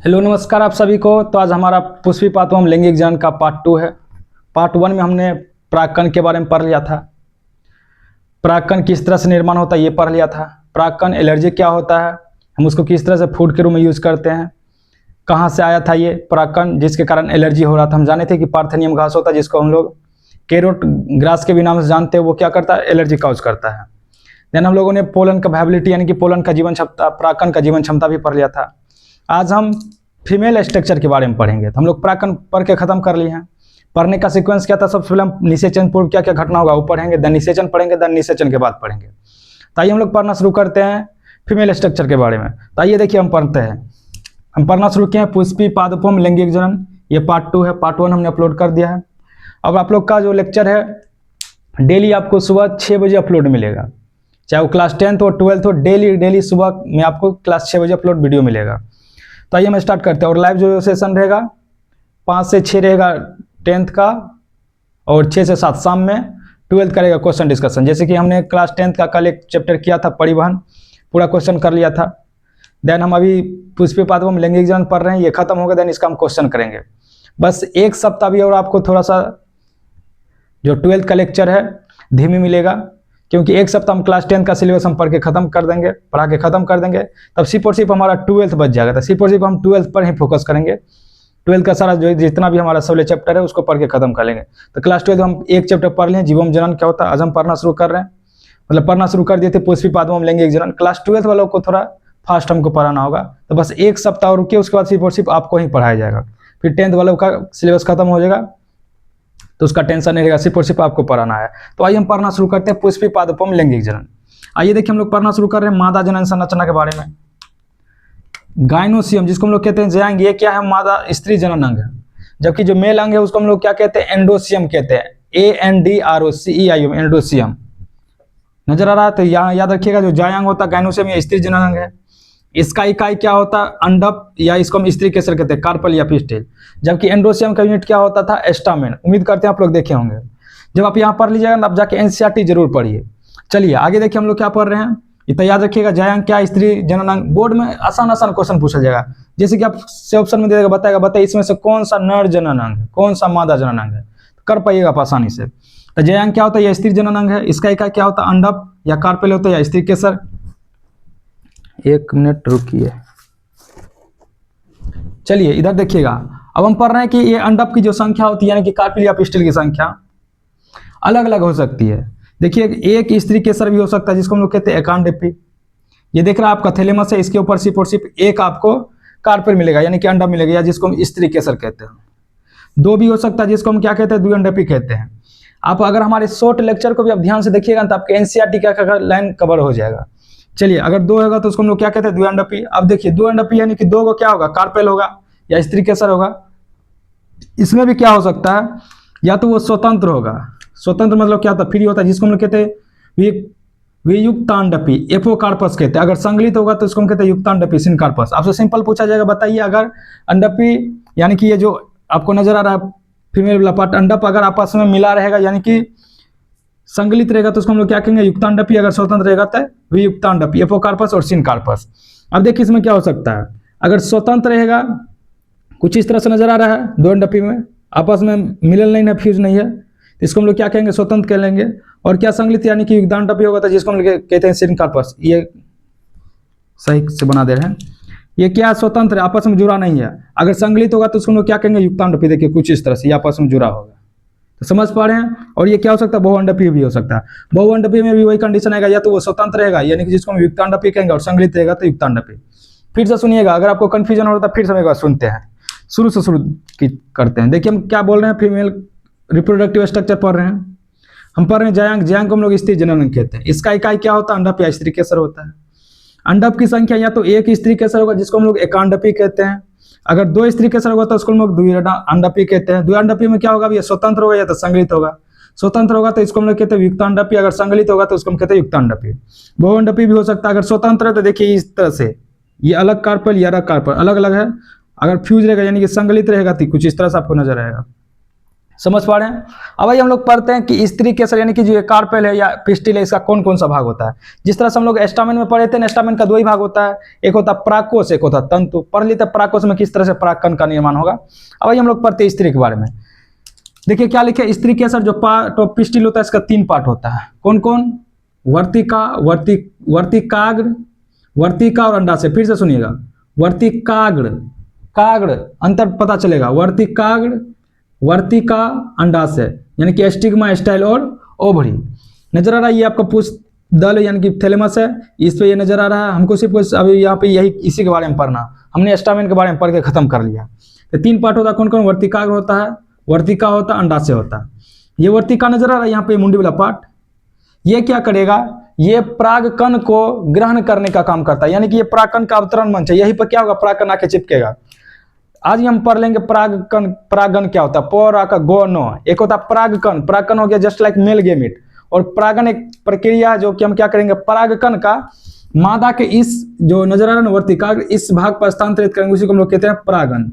Hello नमस्कार आप सभी को। तो आज हमारा पुष्पी पातवम लैंगिक ज्ञान का पार्ट 2 है। पार्ट 1 में हमने परागकण के बारे में पढ़ लिया था। परागकण किस तरह से निर्माण होता है ये पढ़ लिया था। परागकण एलर्जी क्या होता है, हम उसको किस तरह से फूड के रूप में यूज़ करते हैं, कहाँ से आया था ये परागकण जिसके कारण एलर्जी हो रहा था। हम जाने थे कि पार्थेनियम घास होता है जिसको हम लोग कैरोट ग्रास के भी नाम से जानते हैं, वो क्या करता है, एलर्जी काउज करता है। देन हम लोगों ने पोलन का वायबिलिटी यानी कि पोलन का जीवन क्षमता, परागकण का जीवन क्षमता भी पढ़ लिया था। आज हम फीमेल स्ट्रक्चर के बारे में पढ़ेंगे। तो हम लोग परागकण पढ़ के खत्म कर लिए हैं। पढ़ने का सीक्वेंस क्या था, सबसे पहले हम निषेचन पूर्व क्या क्या घटना होगा वो पढ़ेंगे, देन निषेचन पढ़ेंगे, देन निषेचन के बाद पढ़ेंगे। तो आइए हम लोग पढ़ना शुरू करते हैं फीमेल स्ट्रक्चर के बारे में। तो आइए देखिए हम पढ़ते हैं। हम पढ़ना शुरू किए हैं पुष्पी पादपोम लैंगिक जनन, ये पार्ट 2 है। पार्ट 1 हमने अपलोड कर दिया है। अब आप लोग का जो लेक्चर है डेली आपको सुबह 6 बजे अपलोड मिलेगा, चाहे वो क्लास 10th हो 12th हो, डेली सुबह में आपको क्लास 6 बजे अपलोड वीडियो मिलेगा। तो आइए हम स्टार्ट करते हैं। और लाइव जो सेशन रहेगा 5 से 6 रहेगा 10th का, और 6 से 7 शाम में 12th का रहेगा क्वेश्चन डिस्कशन। जैसे कि हमने क्लास 10th का कल एक चैप्टर किया था परिवहन, पूरा क्वेश्चन कर लिया था। देन हम अभी पुष्पी पादपोम लैंगिक जनन पढ़ रहे हैं, ये खत्म होगा, देन इसका हम क्वेश्चन करेंगे। बस एक सप्ताह भी और आपको थोड़ा सा जो 12th का लेक्चर है धीमी मिलेगा, क्योंकि एक सप्ताह हम क्लास 10 का सिलेबस हम पढ़ के खत्म कर देंगे, पढ़ा के खत्म कर देंगे। तब सिर्फ और सिर्फ हमारा 12th बच जाएगा। तो सिर्फ और सिर्फ हम 12th पर ही फोकस करेंगे। 12th का सारा जो जितना भी हमारा 16 चैप्टर है उसको पढ़ के खत्म कर लेंगे। तो क्लास 12 हम एक चैप्टर पढ़ लें, जीवम जनन क्या होता है, आज हम पढ़ना शुरू कर रहे हैं। मतलब पढ़ना शुरू कर दिए थे पुष्पी पादपोम लैंगिक जनन। क्लास 12 वालों को थोड़ा फास्ट हमको पढ़ाना होगा, तो बस एक सप्ताह और रुकिए, उसके बाद सिर्फ और सिर्फ आपको ही पढ़ाया जाएगा। फिर 10th वालों का सिलेबस खत्म हो जाएगा, तो उसका टेंशन नहीं रहेगा, सिर्फ और सिर्फ आपको पढ़ाना है। तो आइए हम पढ़ना शुरू करते हैं पुष्पी पादपोम लैंगिक जनन। आइए देखिए हम लोग पढ़ना शुरू कर रहे हैं मादा जनन संरचना के बारे में। गाइनोसियम जिसको हम लोग कहते हैं जयांग, ये क्या है, मादा स्त्री जनन अंग है। जबकि जो मेल अंग है उसको हम लोग क्या कहते हैं, एंडोसियम कहते हैं, ANDROCEIUM, एंडोसियम। नजर आ रहा है? तो यहाँ याद रखिएगा जो जयांग होता है गाइनोसियम, ये स्त्री जनन अंग है। इसका इकाई क्या होता है, अंडप, या इसको हम स्त्री केसर कहते हैं, कार्पल या पिस्टिल। जबकि एंडोसियम का यूनिट क्या होता था, एस्टामेन। उम्मीद करते हैं आप लोग देखे होंगे। जब आप यहाँ पढ़ लीजिएगा आप जाके NCERT जरूर पढ़िए। चलिए आगे देखिए हम लोग क्या पढ़ रहे हैं। इतना याद रखिएगा, जयांग क्या, स्त्री जनन अंग। बोर्ड में आसान आसान क्वेश्चन पूछा जाएगा, जैसे कि आपसे ऑप्शन में देगा, बताइए इसमें से कौन सा नर जनन अंग है, कौन सा मादा जनन अंग है, कर पाइएगा आप आसानी से। तो जयांग क्या होता है, यह स्त्री जनन अंग है। इसका इकाई क्या होता है, अंडप या कार्पेल होता है, या स्त्री केसर। 1 मिनट रुकिए। चलिए इधर देखिएगा। अब हम पढ़ रहे हैं कि ये अंडप की जो संख्या होती है, यानी कि कार्पेल या पिस्टिल की संख्या अलग अलग हो सकती है। देखिए एक स्त्री केसर भी हो सकता है जिसको हम लोग कहते हैं एकांडपी। ये देख रहा है आपका थैलेमस है, इसके ऊपर सिर्फ और सिर्फ एक आपको कार्पेल मिलेगा, यानी कि अंडा मिलेगा, या जिसको हम स्त्री केसर कहते हैं। 2 भी हो सकता है जिसको हम क्या कहते हैं, द्विअंडपी कहते हैं। आप अगर हमारे शॉर्ट लेक्चर को भी आप ध्यान से देखिएगा तो आपके NCERT का लाइन कवर हो जाएगा। चलिए अगर 2 होगा तो उसको हम लोग क्या कहते हैं, द्विअंडपी। अब देखिए द्विअंडपी यानी कि 2 को क्या होगा, कार्पेल होगा या स्त्री केसर होगा। इसमें भी क्या हो सकता है, या तो वो स्वतंत्र होगा। स्वतंत्र मतलब क्या होता है, फ्री होता है, जिसको हम लोग कहते हैं वियुक्तांडपी, एपोकार्पस कहते हैं। अगर संगलित होगा तो इसको हम कहते हैं युक्तांडपी, सिनकार्पस। आपसे सिंपल पूछा जाएगा, बताइए अगर अंडपी यानी कि ये जो आपको नजर आ रहा है फीमेल वाला पार्ट, अंडप अगर आपस में मिला रहेगा यानी कि संगलित रहेगा तो उसको हम लोग क्या कहेंगे, युक्तांडपी। अगर स्वतंत्र रहेगा तो वियुक्तांडपी, एपोकार्पस और सिनकार्पस। अब देखिए इसमें क्या हो सकता है, अगर स्वतंत्र रहेगा कुछ इस तरह से नजर आ रहा है, द्विअंडपी में आपस में मिलन नहीं है, फ्यूज नहीं है, तो इसको हम लोग क्या कहेंगे, स्वतंत्र कह लेंगे। और क्या संगलित यानी कि युक्तांडपी होगा, तो जिसको हम लोग कहते हैं सिनकार्पस। ये सही से बना दे रहे हैं। ये क्या स्वतंत्र है, आपस में जुड़ा नहीं है। अगर संगलित होगा तो उसको हम लोग क्या कहेंगे, युक्तांडपी। देखिए कुछ इस तरह से आपस में जुड़ा होगा, तो समझ पा रहे हैं। और ये क्या हो सकता है, बहुअंडपी भी हो सकता है। बहुअंडपी में भी वही कंडीशन आएगा, या तो वो स्वतंत्र रहेगा यानी कि जिसको हम युक्तांडपी कहेंगे, और संगलित रहेगा तो युक्तांडपी। फिर से सुनिएगा, अगर आपको कंफ्यूजन हो रहा है फिर से एक बार सुनते हैं, शुरू से शुरू करते हैं। देखिए हम क्या बोल रहे हैं, फीमेल रिप्रोडक्टिव स्ट्रक्चर पढ़ रहे हैं। हम पढ़ रहे हैं जयांग, जयांग को हम लोग स्त्री जनन कहते हैं। इसका इकाई क्या होता है, अंडप या स्त्री केसर होता है। अंडप की संख्या या तो एक स्त्री केसर होगा जिसको हम लोग एकांडपी कहते हैं। अगर 2 स्त्री केसर होगा तो उसको हम लोग द्विअंडपी कहते हैं। द्विअंडपी में क्या होगा, ये स्वतंत्र होगा या तो संगलित होगा। स्वतंत्र होगा तो इसको हम लोग कहते हैं युक्तांडपी, अगर संगलित होगा तो उसको हम कहते हैं युक्तांडपी। बहुअंडपी भी हो सकता है। अगर स्वतंत्र है तो देखिए इस तरह से, ये अलग कार्पेल, ये अलग कार्पेल, अलग अलग है। अगर फ्यूज रहेगा यानी कि संगलित रहेगा तो कुछ इस तरह से आपको नजर आएगा। समझ पा रहे हैं। अब भाई हम लोग पढ़ते हैं कि स्त्री केसर यानी कि जो ये कार्पेल है या पिस्टिल है, इसका कौन कौन सा भाग होता है। जिस तरह से हम लोग एस्टामेन में पढ़े थे, एस्टामेन का दो ही भाग होता है, एक होता है परागकोश, एक होता है तंतु। पढ़ लेते हैं परागकोश में किस तरह से परागकण का निर्माण होगा। अब भाई हम लोग पढ़ते हैं स्त्री के बारे में। देखिए क्या लिखे, स्त्री केसर जो पार्ट ऑफ पिस्टिल होता है इसका 3 पार्ट होता है। कौन कौन? वर्तिका, वर्तिकाग्र, वर्तिका और अंडाशय। फिर से सुनिएगा, वर्तिकाग्र, काग्र अंतर पता चलेगा, वर्तिकाग्र, वर्तिका, अंडाशय यानी कि स्टिग्मा, स्टाइल और ओवरी। नजर आ रहा है ये आपका पुष्प दल यानी कि थैलेमस है, इस पे ये नजर आ रहा है। हमको सिर्फ अभी यहाँ पे यही इसी के बारे में पढ़ना, हमने एस्टामेन के बारे में पढ़ के खत्म कर लिया। तो 3 पार्ट होता है। कौन कौन? वर्तिकाग्र होता है, वर्तिका होता है, अंडाशय होता है। ये वर्तिका नजर आ रहा है यहाँ पे मुंडी वाला पार्ट, ये क्या करेगा? ये परागकण को ग्रहण करने का काम करता है, यानी कि ये परागकण का अवतरण मंच है। यहीं पर क्या होगा? परागकण आके चिपकेगा। आज ही हम पढ़ लेंगे परागकण, परागण क्या होता है। परा का गो नो, एक होता है परागकण, परागकण हो गया जस्ट लाइक मेल गेमिट, और परागण एक प्रक्रिया जो कि हम क्या करेंगे, परागकण का मादा के इस जो नजर आ रहा है वर्तिकाग्र, इस भाग पर स्थानांतरित करेंगे, उसी को हम लोग कहते हैं परागण।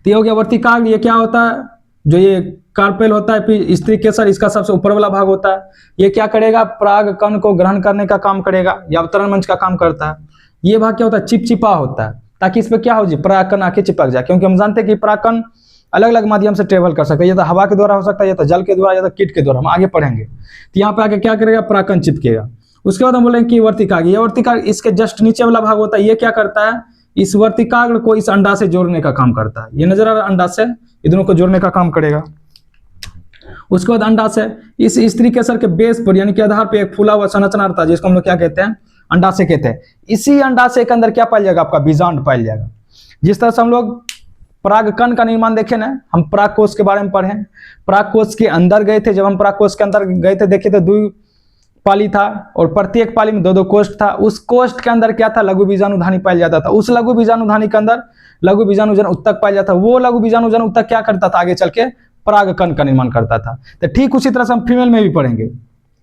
तो ये हो गया वर्तिकाग्र। ये क्या होता है? जो ये कार्पेल होता है, फिर स्त्री केसर इसका सबसे ऊपर वाला भाग होता है। ये क्या करेगा? परागकण को ग्रहण करने का काम करेगा, या अवतरण मंच का काम करता है। ये भाग क्या होता है? चिपचिपा होता है, ताकि इस पर क्या हो जाए? परागकण आके चिपक जाए, क्योंकि हम जानते हैं कि परागकण अलग अलग माध्यम से ट्रेवल कर सकते हैं, या तो हवा के द्वारा हो सकता है, या तो जल के द्वारा, या तो कीट के द्वारा। हम आगे पढ़ेंगे। तो यहाँ पे आके क्या करेगा? परागकण चिपकेगा। उसके बाद हम बोलेंगे कि वर्तिकाग्र, ये वर्तिकाग्र इसके जस्ट नीचे वाला भाग होता है। ये क्या करता है? इस वर्तिकाग्र को इस अंडा से जोड़ने का काम करता है। ये नजर आ रहा है अंडाशय, ये दोनों को जोड़ने का काम करेगा। उसके बाद अंडाशय इस स्त्री केसर के बेस पर यानी कि आधार पे एक फूला हुआ संरचना रहता है, जिसको हम लोग क्या कहते हैं? अंडाशय कहते हैं। इसी अंडाशय के अंदर क्या पाया जाएगा? आपका बीजांड पाया जाएगा। जिस तरह से हम लोग परागकण का निर्माण देखे ना, हम परागकोश के बारे में पढ़े, परागकोश के अंदर गए थे। जब हम परागकोश के अंदर गए थे, देखे थे 2 पाली था, और प्रत्येक पाली में 2-2 कोष्ठ था। उस कोष्ठ के अंदर क्या था? लघु बीजाणुधानी पाया जाता था। उस लघु बीजाणुधानी के अंदर लघु बीजाणुजन उत्तक पाया जाता था। वो लघु बीजाणुजन उत्तक क्या करता था? आगे चल के परागकण का निर्माण करता था। तो ठीक उसी तरह से हम फीमेल में भी पढ़ेंगे।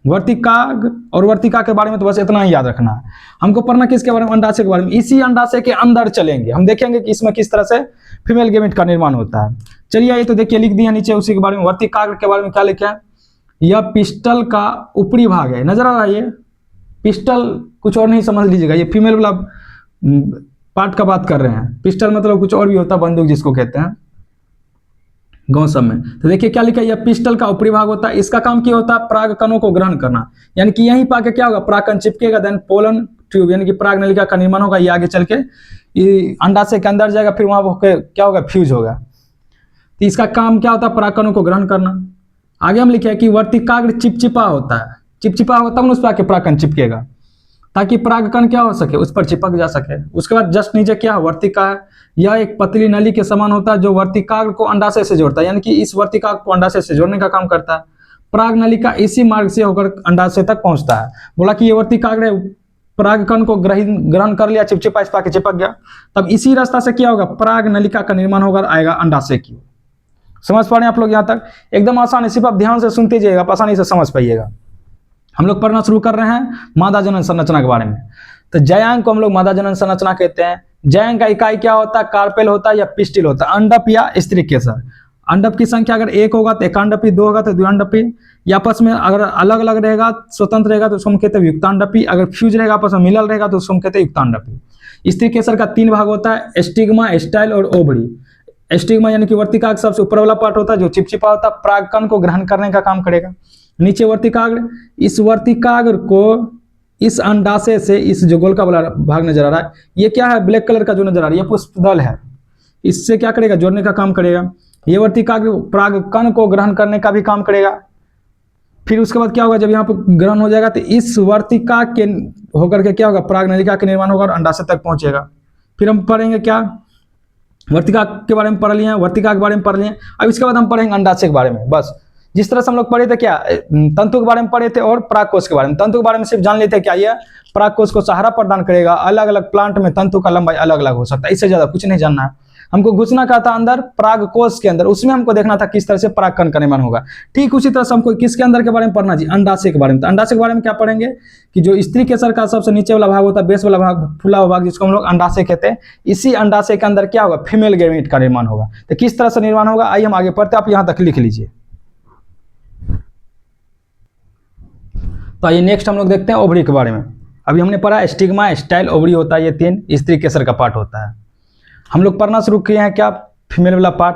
वर्तिकाग्र और वर्तिका के बारे में तो बस इतना ही याद रखना है। हमको पढ़ना किसके बारे में? अंडाशय के बारे में। इसी अंडाशय के अंदर चलेंगे, हम देखेंगे कि इसमें किस तरह से फीमेल गेमेट का निर्माण होता है। चलिए ये तो देखिए लिख दिया नीचे उसी के बारे में। वर्तिकाग्र के बारे में क्या लिखा है? यह पिस्टल का ऊपरी भाग है। नजर आ रहा है ये पिस्टल, कुछ और नहीं समझ लीजिएगा, ये फीमेल वाला पार्ट का बात कर रहे हैं। पिस्टल मतलब कुछ और भी होता है, बंदूक जिसको कहते हैं गांव सब में। तो देखिए क्या लिखा है? यह पिस्टल का ऊपरी भाग होता है। इसका काम क्या होता है? परागकणों को ग्रहण करना, यानी कि यहीं पाके क्या होगा? परागकण चिपकेगा, देन पोलन ट्यूब यानी कि पराग नलिका का निर्माण होगा। ये आगे चल के अंडाशय के अंदर जाएगा, फिर वहां क्या होगा? फ्यूज होगा। तो इसका काम क्या होता है? परागकणों को ग्रहण करना। आगे हम लिखे कि वर्तिकाग्र चिपचिपा होता है। चिपचिपा होता है, उस पर आके परागकण चिपकेगा, ताकि परागकण क्या हो सके? उस पर चिपक जा सके। उसके बाद जस्ट नीचे क्या है? वर्तिका है। यह एक पतली नली के समान होता है, जो वर्तिकाग्र को अंडाशय से जोड़ता है, यानी कि इस वर्तिका को अंडाशय से जोड़ने का काम करता है। पराग नलिका इसी मार्ग से होकर अंडाशय तक पहुंचता है। बोला कि ये वर्तिकाग्र परागकण को ग्रहण कर लिया, चिपचिपा इस पाके चिपक गया, तब इसी रास्ता से क्या होगा? पराग नलिका का निर्माण होकर आएगा अंडाशय की। समझ पा रहे हैं आप लोग? यहाँ तक एकदम आसान है, सिर्फ आप ध्यान से सुनते जाइएगा, आप आसानी से समझ पाइएगा। हम लोग पढ़ना शुरू कर रहे हैं मादा जनन संरचना के बारे में। तो जयांग को हम लोग मादा जनन संरचना कहते हैं। जयांग का इकाई क्या होता है? कार्पेल होता है या पिस्टिल होता है, अंडप या स्त्री केसर। अंडप की संख्या अगर 1 होगा तो एकांडपी, 2 होगा तो द्विअंडपी, या आपस में अगर अलग अलग रहेगा, स्वतंत्र रहेगा तो उसको हम कहते हैं युक्तांडपी। अगर फ्यूज रहेगा, आपस में मिलल रहेगा तो उसको हम कहते हैं युक्तांडपी। स्त्री केसर का 3 भाग होता है, स्टिग्मा, स्टाइल और ओवरी। स्टिग्मा यानी कि वर्तिकाग्र सबसे ऊपर वाला पार्ट होता है, जो चिपचिपा होता है, परागकण को ग्रहण करने का काम करेगा। नीचे वर्तिकाग्र, इस वर्तिकाग्र को इस अंडाशय से, इस जो गोलका वाला भाग नजर आ रहा है, ये क्या है? ब्लैक कलर का जो नजर आ रहा है, ये पुष्पदल है। इससे क्या करेगा? जोड़ने का काम करेगा। ये वर्तिकाग्र परागकण को ग्रहण करने का भी काम करेगा। फिर उसके बाद क्या होगा? जब यहाँ पर ग्रहण हो जाएगा तो इस वर्तिका के होकर के क्या होगा? पराग नलिका के निर्माण होगा और अंडाशय तक पहुंचेगा। फिर हम पढ़ेंगे क्या? वर्तिका के बारे में पढ़ लिए, वर्तिका के बारे में पढ़ लिए। अब इसके बाद हम पढ़ेंगे अंडाशय के बारे में। बस जिस तरह से हम लोग पढ़े थे क्या, तंतु के बारे में पढ़े थे और परागकोश के बारे में। तंतु के बारे में सिर्फ जान लेते हैं क्या, ये परागकोश को सहारा प्रदान करेगा, अलग अलग प्लांट में तंतु का लंबाई अलग अलग हो सकता है, इससे ज्यादा कुछ नहीं जानना है। हमको घुसना क्या था अंदर, परागकोश के अंदर, उसमें हमको देखना था किस तरह से परागकण का निर्माण होगा। ठीक उसी तरह से हमको किसके अंदर के बारे में पढ़ना जी, अंडाशय के बारे में। तो अंडाशय के बारे में क्या पढ़ेंगे कि जो स्त्री केसर का सबसे नीचे वाला भाग होता है, बेस वाला भाग, फूला हुआ भाग, जिसको हम लोग अंडाशय कहते हैं, इसी अंडाशय के अंदर क्या होगा, फीमेल गैमेट का निर्माण होगा। तो किस तरह से निर्माण होगा, आइए हम आगे पढ़ते हैं, आप यहां तक लिख लीजिए। तो आइए नेक्स्ट हम लोग देखते हैं ओवरी के बारे में। अभी हमने पढ़ा स्टिग्मा, स्टाइल, ओवरी होता है, ये तीन स्त्री केसर का पार्ट होता है। हम लोग पढ़ना शुरू किए हैं क्या, फीमेल वाला पार्ट।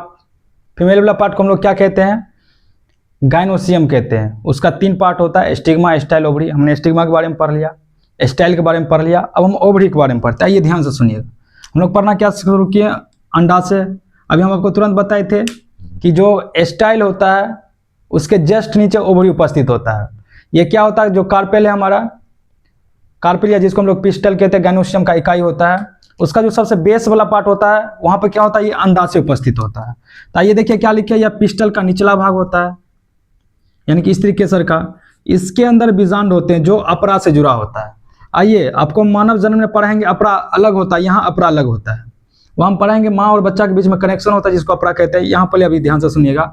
फीमेल वाला पार्ट को हम लोग क्या कहते हैं, गाइनोसियम कहते हैं। उसका तीन पार्ट होता है, स्टिग्मा, स्टाइल, ओवरी। हमने स्टिग्मा के बारे में पढ़ लिया, स्टाइल के बारे में पढ़ लिया, अब हम ओवरी के बारे में पढ़ते हैं। ये ध्यान से सुनिएगा, हम लोग पढ़ना क्या शुरू किए, अंडाशय। अभी हम आपको तुरंत बताए थे कि जो स्टाइल होता है उसके जस्ट नीचे ओवरी उपस्थित होता है। ये क्या होता है, जो कार्पेल है हमारा, कार्पेल या जिसको हम लोग पिस्टल कहते हैं, गाइनोसियम का इकाई होता है, उसका जो सबसे बेस वाला पार्ट होता है वहां पर क्या होता है, ये अंडाशय उपस्थित होता है। तो ये देखिए क्या लिखे, यह पिस्टल का निचला भाग होता है, यानी कि स्त्री केसर का। इसके अंदर बीजांड होते हैं जो अपरा से जुड़ा होता है। आइए आपको मानव जन्म में पढ़ाएंगे, अपरा अलग होता है, यहाँ अपरा अलग होता है। वहाँ हम पढ़ाएंगे माँ और बच्चा के बीच में कनेक्शन होता है, जिसको अपरा कहते हैं। यहाँ पहले अभी ध्यान से सुनिएगा,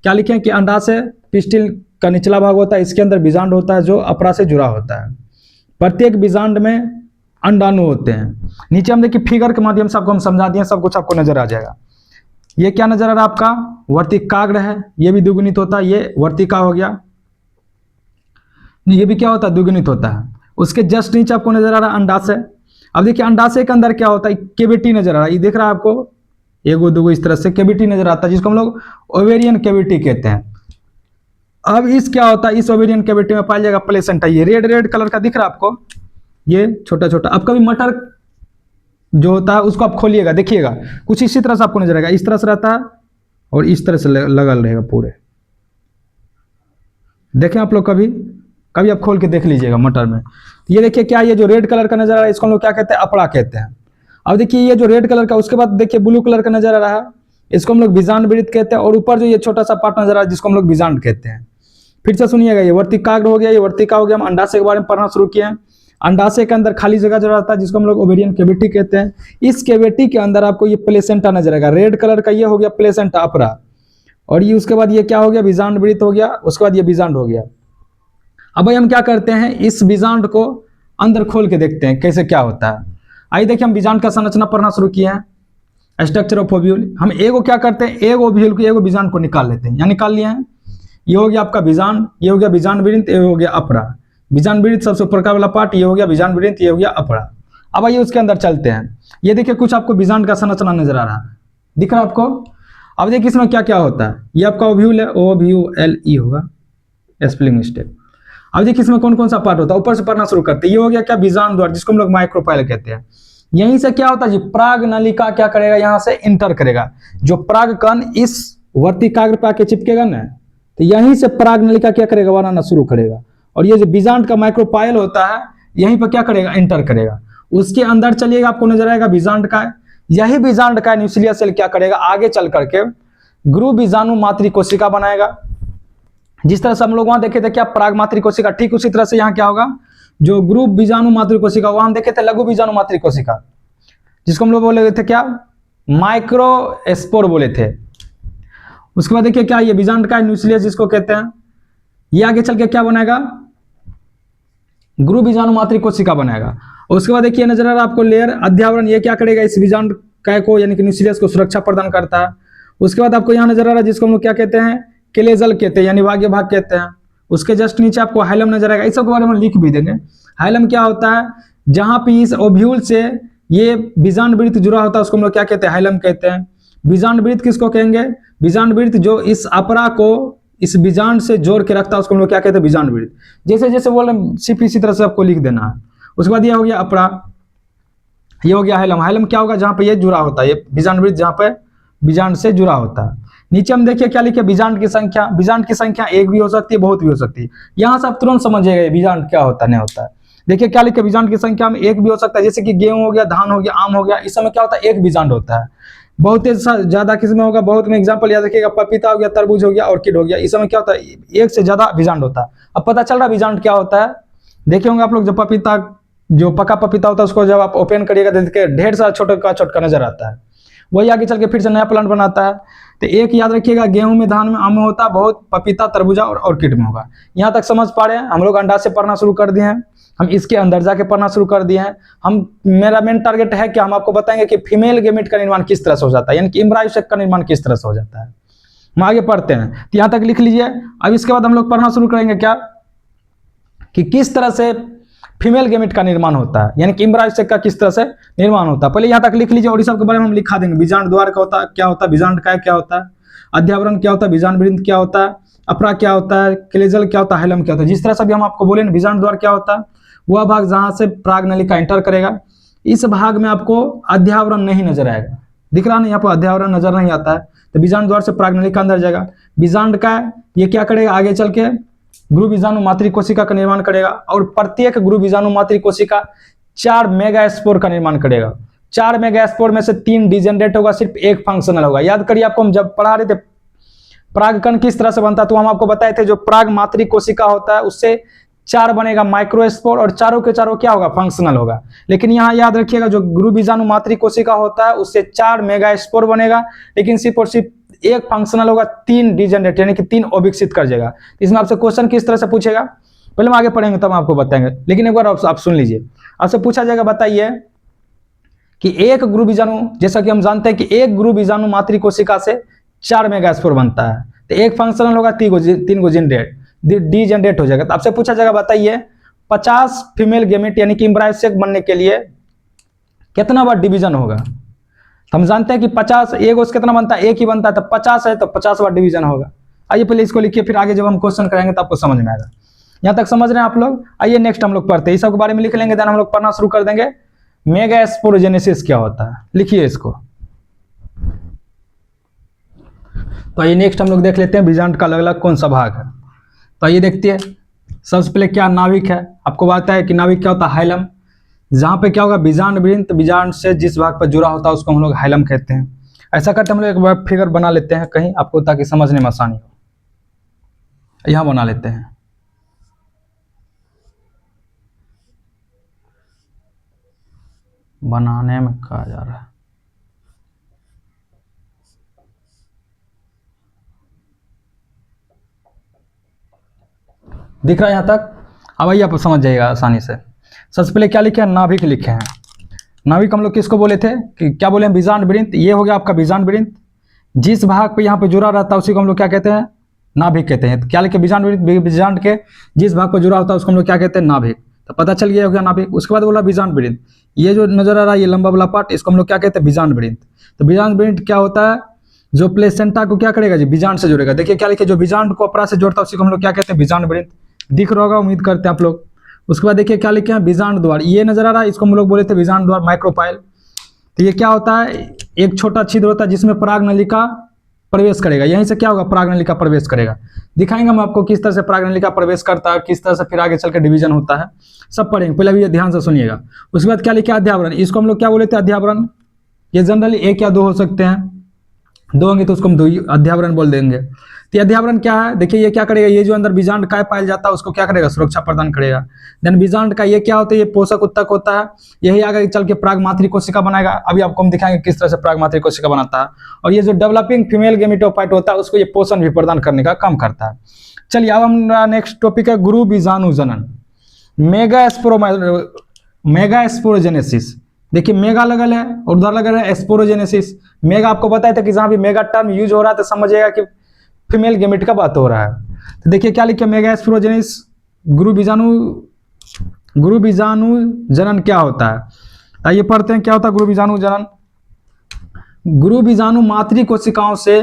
क्या लिखे कि अंडाशय पिस्टल का निचला भाग होता है, इसके अंदर बीजांड होता है जो अपरा से जुड़ा होता है। प्रत्येक बीजांड में अंडाणु होते हैं। नीचे हम देखिए फिगर के माध्यम से आपको हम समझा दिए, सब कुछ आपको नजर आ जाएगा। ये क्या नजर आ रहा है आपका, वर्तिकाग्र है, ये भी द्विगुणित होता है, ये वर्तिका हो गया, ये भी क्या होता है, द्विगुणित होता है। उसके जस्ट नीचे आपको नजर आ रहा है अंडाशय। अब देखिए अंडाशय के अंदर क्या होता है, केविटी नजर आ रहा है, ये दिख रहा है आपको, एगो दूगो इस तरह से केविटी नजर आता है, जिसको हम लोग ओवेरियन केविटी कहते हैं। अब इस क्या होता है, इस ओवेरियन केविटी में पाया जाएगा प्लेसेंटा। ये रेड रेड कलर का दिख रहा है आपको, ये छोटा छोटा। अब कभी मटर जो होता है उसको आप खोलिएगा, देखिएगा कुछ इसी तरह से आपको नजर आएगा, इस तरह से रहता है और इस तरह से लगल रहेगा पूरे। देखें आप लोग, कभी कभी आप खोल के देख लीजिएगा मटर में। ये देखिए क्या, ये जो रेड कलर का नजर आ रहा है इसको हम लोग क्या कहते हैं, अपरा कहते हैं। अब देखिए ये जो रेड कलर का, उसके बाद देखिए ब्लू कलर का नजर आ रहा है, इसको हम लोग बीजांड वृत्त कहते हैं। और ऊपर जो ये छोटा सा पार्ट नजर आ रहा है जिसको हम लोग बीजांड कहते हैं। फिर से सुनिएगा, ये वर्तिकाग्र हो गया, ये वर्तिका हो गया। हम अंडाशय के बारे में पढ़ना शुरू किए हैं। अंडाशय के अंदर खाली जगह जो रहता है जिसको हम लोग ओवेरियन कैविटी कहते हैं। इस कैविटी के अंदर आपको ये प्लेसेंटा नजर आएगा, रेड कलर का, ये हो गया प्लेसेंटा अपरा। और ये उसके बाद ये क्या हो गया, बीजांड वृत्त हो गया, उसके बाद ये बीजांड हो गया। अब भाई हम क्या करते हैं, इस बीजांड को अंदर खोल के देखते हैं कैसे क्या होता है। आइए देखिए, हम बीजांड का संरचना पढ़ना शुरू किए हैं, स्ट्रक्चर ऑफ ओव्यूल। हम एगो क्या करते हैं, एगो ओव्यूल को, एगो बीजांड को निकाल लेते हैं, यहाँ निकाल लिए हैं। ये हो गया आपका बीजांड, ये हो गया बीजांड वृत्त, ये हो गया अपरा। बीजांड वृत्त सबसे ऊपर का वाला पार्ट, ये हो गया बीजांड वृत्त, ये हो गया अपरा। अब आइए उसके अंदर चलते हैं। ये देखिए कुछ आपको बीजांड का संरचना नजर आ रहा है, दिख रहा है आपको। अब देखिए इसमें क्या क्या होता है, ये आपका ओव्यूल है, OVULE होगा, स्पेलिंग मिस्टेक। अब देखिए इसमें कौन कौन सा पार्ट होता है, ऊपर से पढ़ना शुरू करते हैं। ये हो गया क्या, बीजांड द्वार, जिसको हम लोग माइक्रोपाइल कहते हैं। यहीं से क्या होता है जी, पराग नलिका क्या करेगा, यहाँ से इंटर करेगा। जो पराग कण इस वर्तिकाग्र पे आके चिपकेगा ना, तो यहीं से पराग नलिका क्या करेगा, बनाना शुरू करेगा। और ये जो बीजांड का माइक्रोपाइल होता है, यहीं पर क्या करेगा, इंटर करेगा। उसके अंदर चलिएगा, आपको नजर आएगा बीजांड का। यही बीजांड का न्यूक्लियस सेल क्या करेगा, आगे चल करके गुरु बीजाणु मातृ कोशिका बनाएगा। जिस तरह से हम लोग वहां देखे थे क्या, पराग मातृ कोशिका, ठीक उसी तरह से यहाँ क्या होगा, जो गुरु बीजाणु मातृ कोशिका, वहां हम देखे थे लघु बीजाणु मातृ कोशिका, जिसको हम लोग बोले थे क्या, माइक्रोस्पोर बोले थे। उसके बाद देखिए क्या, ये बीजांड का न्यूक्लियस जिसको कहते हैं, ये आगे चल के क्या बनाएगा, गुरु बीजाणु मातृ कोशिका बनाएगा। उसके बाद देखिए नजर आ रहा है आपको लेयर, अध्यावरण, ये क्या करेगा, इस बीजांड काय को यानी कि न्यूक्लियस को सुरक्षा प्रदान करता है। उसके बाद आपको यहाँ नजर आ रहा है जिसको हम लोग क्या कहते हैं, केलेजल कहते हैं, यानी भाग्य भाग कहते हैं। उसके जस्ट नीचे आपको हाइलम नजर आएगा, इस सब के बारे में लिख भी देंगे। हाइलम क्या होता है, जहां पे इस ओव्यूल से ये बीजांड वृत्त जुड़ा होता है उसको हम लोग क्या कहते हैं, हाइलम कहते हैं। बीजांड वृत्त किसको कहेंगे, बीजांड वृत्त जो इस अपरा को इस बीजांड से जोड़ के रखता है उसको हम लोग क्या कहते हैं, बीजांड वृत्त। जैसे जैसे बोल रहे सिर्फ इसी तरह से आपको लिख देना है। उसके बाद ये हो गया अपरा, ये हो गया हाइलम। हाइलम क्या होगा, जहां पे ये जुड़ा होता है, ये बीजांड वृत्त जहां पे बीजांड से जुड़ा होता है। नीचे हम देखिए क्या लिखे, बीजांड की संख्या। बीजांड की संख्या एक भी हो सकती है, बहुत भी हो सकती है। यहां से आप तुरंत समझिएगा बीजांड क्या होता है, नहीं होता है। देखिए क्या लिखे, बीजांड की संख्या में एक भी हो सकता है, जैसे कि गेहूं हो गया, धान हो गया, आम हो गया, इस समय क्या होता है, एक बीजांड होता है। बहुत ही ज्यादा किस्म होगा, बहुत में एग्जांपल याद रखिएगा, पपीता हो गया, तरबूज हो गया, ऑर्किड हो गया। इस समय क्या होता है, एक से ज्यादा बीजांड होता है। अब पता चल रहा बीजांड क्या होता है, देखे होंगे आप लोग, जब पपीता, जो पका पपीता होता है उसको जब आप ओपन करिएगा तो देखिए ढेर सारा छोटा छोटा नजर आता है, वही आगे चल के फिर से नया प्लांट बनाता है। तो एक याद रखिएगा, गेहूं में, धान में, आम में होता है बहुत, पपीता, तरबूजा और ऑर्किड में होगा। यहाँ तक समझ पा रहे हैं? हम लोग अंडा से पढ़ना शुरू कर दिए हैं, हम इसके अंदर जाके पढ़ना शुरू कर दिए हैं। मेरा मेन टारगेट है कि हम आपको बताएंगे कि फीमेल गेमेट का निर्माण किस तरह से हो जाता है, यानी कि एम्ब्रायो सेक का निर्माण किस तरह से हो जाता है। हम आगे पढ़ते हैं, तो यहाँ तक लिख लीजिए। अब इसके बाद हम लोग पढ़ना शुरू करेंगे क्या, कि किस तरह से फीमेल गेमेट का निर्माण होता है, यानी कि एम्ब्रायो सेक का किस तरह से निर्माण होता है। पहले यहाँ तक लिख लीजिए और इस सब के बारे में हम लिखा देंगे। बीजांड द्वार का होता है, क्या होता है, बीजांड काय क्या होता है, अध्यावरण क्या होता है, बीजांड वृंत क्या होता है, अपरा क्या होता है, क्लेजल क्या होता है, हाइलम क्या होता है। जिस तरह से भी हम आपको बोले ना, बीजांड द्वार क्या होता है, वह भाग जहां से परागनलिका एंटर करेगा, इस भाग में आपको अध्यावरण नहीं नजर आएगा, दिख रहा नहीं, यहाँ पर अध्यावरण नजर नहीं आता है। तो बीजांड द्वार से परागनलिका अंदर जाएगा। बीजांड का ये क्या करेगा, आगे चल के गुरु बीजाणु मातृ कोशिका का निर्माण करेगा, और प्रत्येक गुरु बीजाणु मातृ कोशिका 4 मेगास्पोर का निर्माण करेगा। 4 मेगास्पोर में से 3 डिजेनरेट होगा, सिर्फ एक फंक्शनल होगा। याद करिए, आपको हम जब पढ़ा रहे थे परागकण किस तरह से बनता है, तो हम आपको बताए थे जो पराग मातृ कोशिका होता है उससे 4 बनेगा माइक्रोस्पोर, और चारों के चारों क्या होगा, फंक्शनल होगा। लेकिन यहाँ याद रखिएगा, जो गुरु बीजाणु मातृ कोशिका होता है उससे 4 मेगास्पोर बनेगा, लेकिन सिर्फ और सिर्फ एक फंक्शनल होगा, 3 डिजेनरेट यानी कि 3 अविकसित कर जाएगा। इसमें आपसे क्वेश्चन किस तरह से पूछेगा, पहले हम आगे पढ़ेंगे तब आपको बताएंगे, लेकिन एक बार आप सुन लीजिए। आपसे पूछा जाएगा, बताइए कि एक गुरु बीजाणु, जैसा कि हम जानते हैं कि एक गुरु बीजाणु मातृ कोशिका से 4 मेगास्पोर बनता है, तो एक फंक्शनल होगा, 3 गो डिजेनरेट हो जाएगा। तो आपसे पूछा जाएगा, बताइए 50 फीमेल गेमेट यानी कि एम्ब्रायो सेक बनने के लिए कितना बार डिवीजन होगा। हम जानते हैं कि 50 एक उससे कितना बनता है, एक ही बनता है, तो 50 है तो 50 बार डिवीजन होगा। आइए पहले इसको लिखिए, फिर आगे जब हम क्वेश्चन करेंगे तो आपको समझ में आएगा। यहाँ तक समझ रहे हैं आप लोग? आइए नेक्स्ट हम लोग पढ़ते हैं, इस सब के बारे में लिख लेंगे, देन हम लोग पढ़ना शुरू कर देंगे। मेगास्पोरोजेनेसिस क्या होता है, लिखिए इसको। तो आइए नेक्स्ट हम लोग देख लेते हैं बीजांड का अलग अलग कौन सा भाग है। तो आइए देखते हैं, सबसे पहले क्या नाभिक है। आपको पता है कि नाभिक क्या होता है, हाइलम। जहाँ पे क्या होगा, बीजांड वृंत, बीजांड से जिस भाग पर जुड़ा होता है उसको हम लोग हाइलम कहते हैं। ऐसा करते हम लोग एक बार फिगर बना लेते हैं कहीं आपको, ताकि समझने में आसानी हो। यहाँ बना लेते हैं, बनाने में कहा जा रहा है, दिख रहा है यहाँ तक? अब आइए आप समझ जाइएगा आसानी से। सबसे पहले क्या लिखे हैं, नाभिक लिखे हैं। नाभिक हम लोग किसको बोले थे, कि क्या बोले हैं, बीजांड वृंत। ये हो गया आपका बीजांड वृंत, जिस भाग पे यहाँ पे जुड़ा रहता है उसी को हम लोग क्या कहते हैं, नाभिक कहते हैं। तो क्या लिखे, बीजांड वृंत, बीजांड के जिस भाग पर जुड़ा होता है उसको हम लोग क्या कहते हैं, नाभिक। तो पता चल गया हो गया नाभिक। उसके बाद बोला बीजांड वृंत, ये जो नजर आ रहा है ये लंबा वाला पार्ट, इसको हम लोग क्या कहते हैं, बीजांड वृंत। तो बीजांड वृंत क्या होता है, जो प्लेसेंटा को क्या करेगा जी, बीजांड से जोड़ेगा। देखिए क्या लिखे, जो बीजांड को अपरा से जोड़ता है उसी को हम लोग क्या कहते हैं, बीजांड वृंत। दिख रहा होगा, उम्मीद करते हैं आप लोग। उसके बाद देखिए क्या लिखे हैं, बीजांड द्वार, ये नजर आ रहा है, इसको हम लोग बोले थे बीजांड द्वार, माइक्रोपाइल। तो ये क्या होता है, एक छोटा छिद्र होता है जिसमें परागनलिका प्रवेश करेगा, यहीं से क्या होगा, परागनलिका प्रवेश करेगा। दिखाएंगे हम आपको किस तरह से परागनलिका प्रवेश करता है, किस तरह से फिर आगे चल के डिवीजन होता है, सब पढ़ेंगे। पहले भी ये ध्यान से सुनिएगा। उसके बाद क्या लिखा, अध्यावरण, इसको हम लोग क्या बोले थे, अध्यावरण। ये जनरली 1 या 2 हो सकते हैं, 2 होंगे तो उसको हम 2 अध्यावरण बोल देंगे। तो अध्यावरण क्या है, देखिए ये क्या करेगा, ये जो अंदर बीजांड काय पाया जाता है उसको क्या करेगा, सुरक्षा प्रदान करेगा। देन बीजांड का ये क्या होता है, ये पोषक उत्तक होता है, यही आगे चल के प्राग मातृ कोशिका बनाएगा। अभी आपको हम दिखाएंगे किस तरह से प्राग मातृ कोशिका बनाता है। और ये जो डेवलपिंग फीमेल गेमेटोफाइट होता है उसको ये पोषण भी प्रदान करने का काम करता है। चलिए अब हमारा नेक्स्ट टॉपिक है गुरु बीजाणु जनन, मेगास्पोरोजेनेसिस। देखिए मेगा लगल है और उधर लगल है स्पोरोजेनेसिस। मेगा आपको बताया था कि जहां भी मेगा टर्म यूज हो रहा है तो समझिएगा कि फीमेल गेमेट का बात हो रहा है। तो देखिए क्या लिखे, मेगास्पोरोजेनेसिस, गुरु बीजाणु जनन क्या होता है। आइए पढ़ते हैं क्या होता है गुरु बीजाणु जनन। गुरु बीजाणु मातृ कोशिकाओं से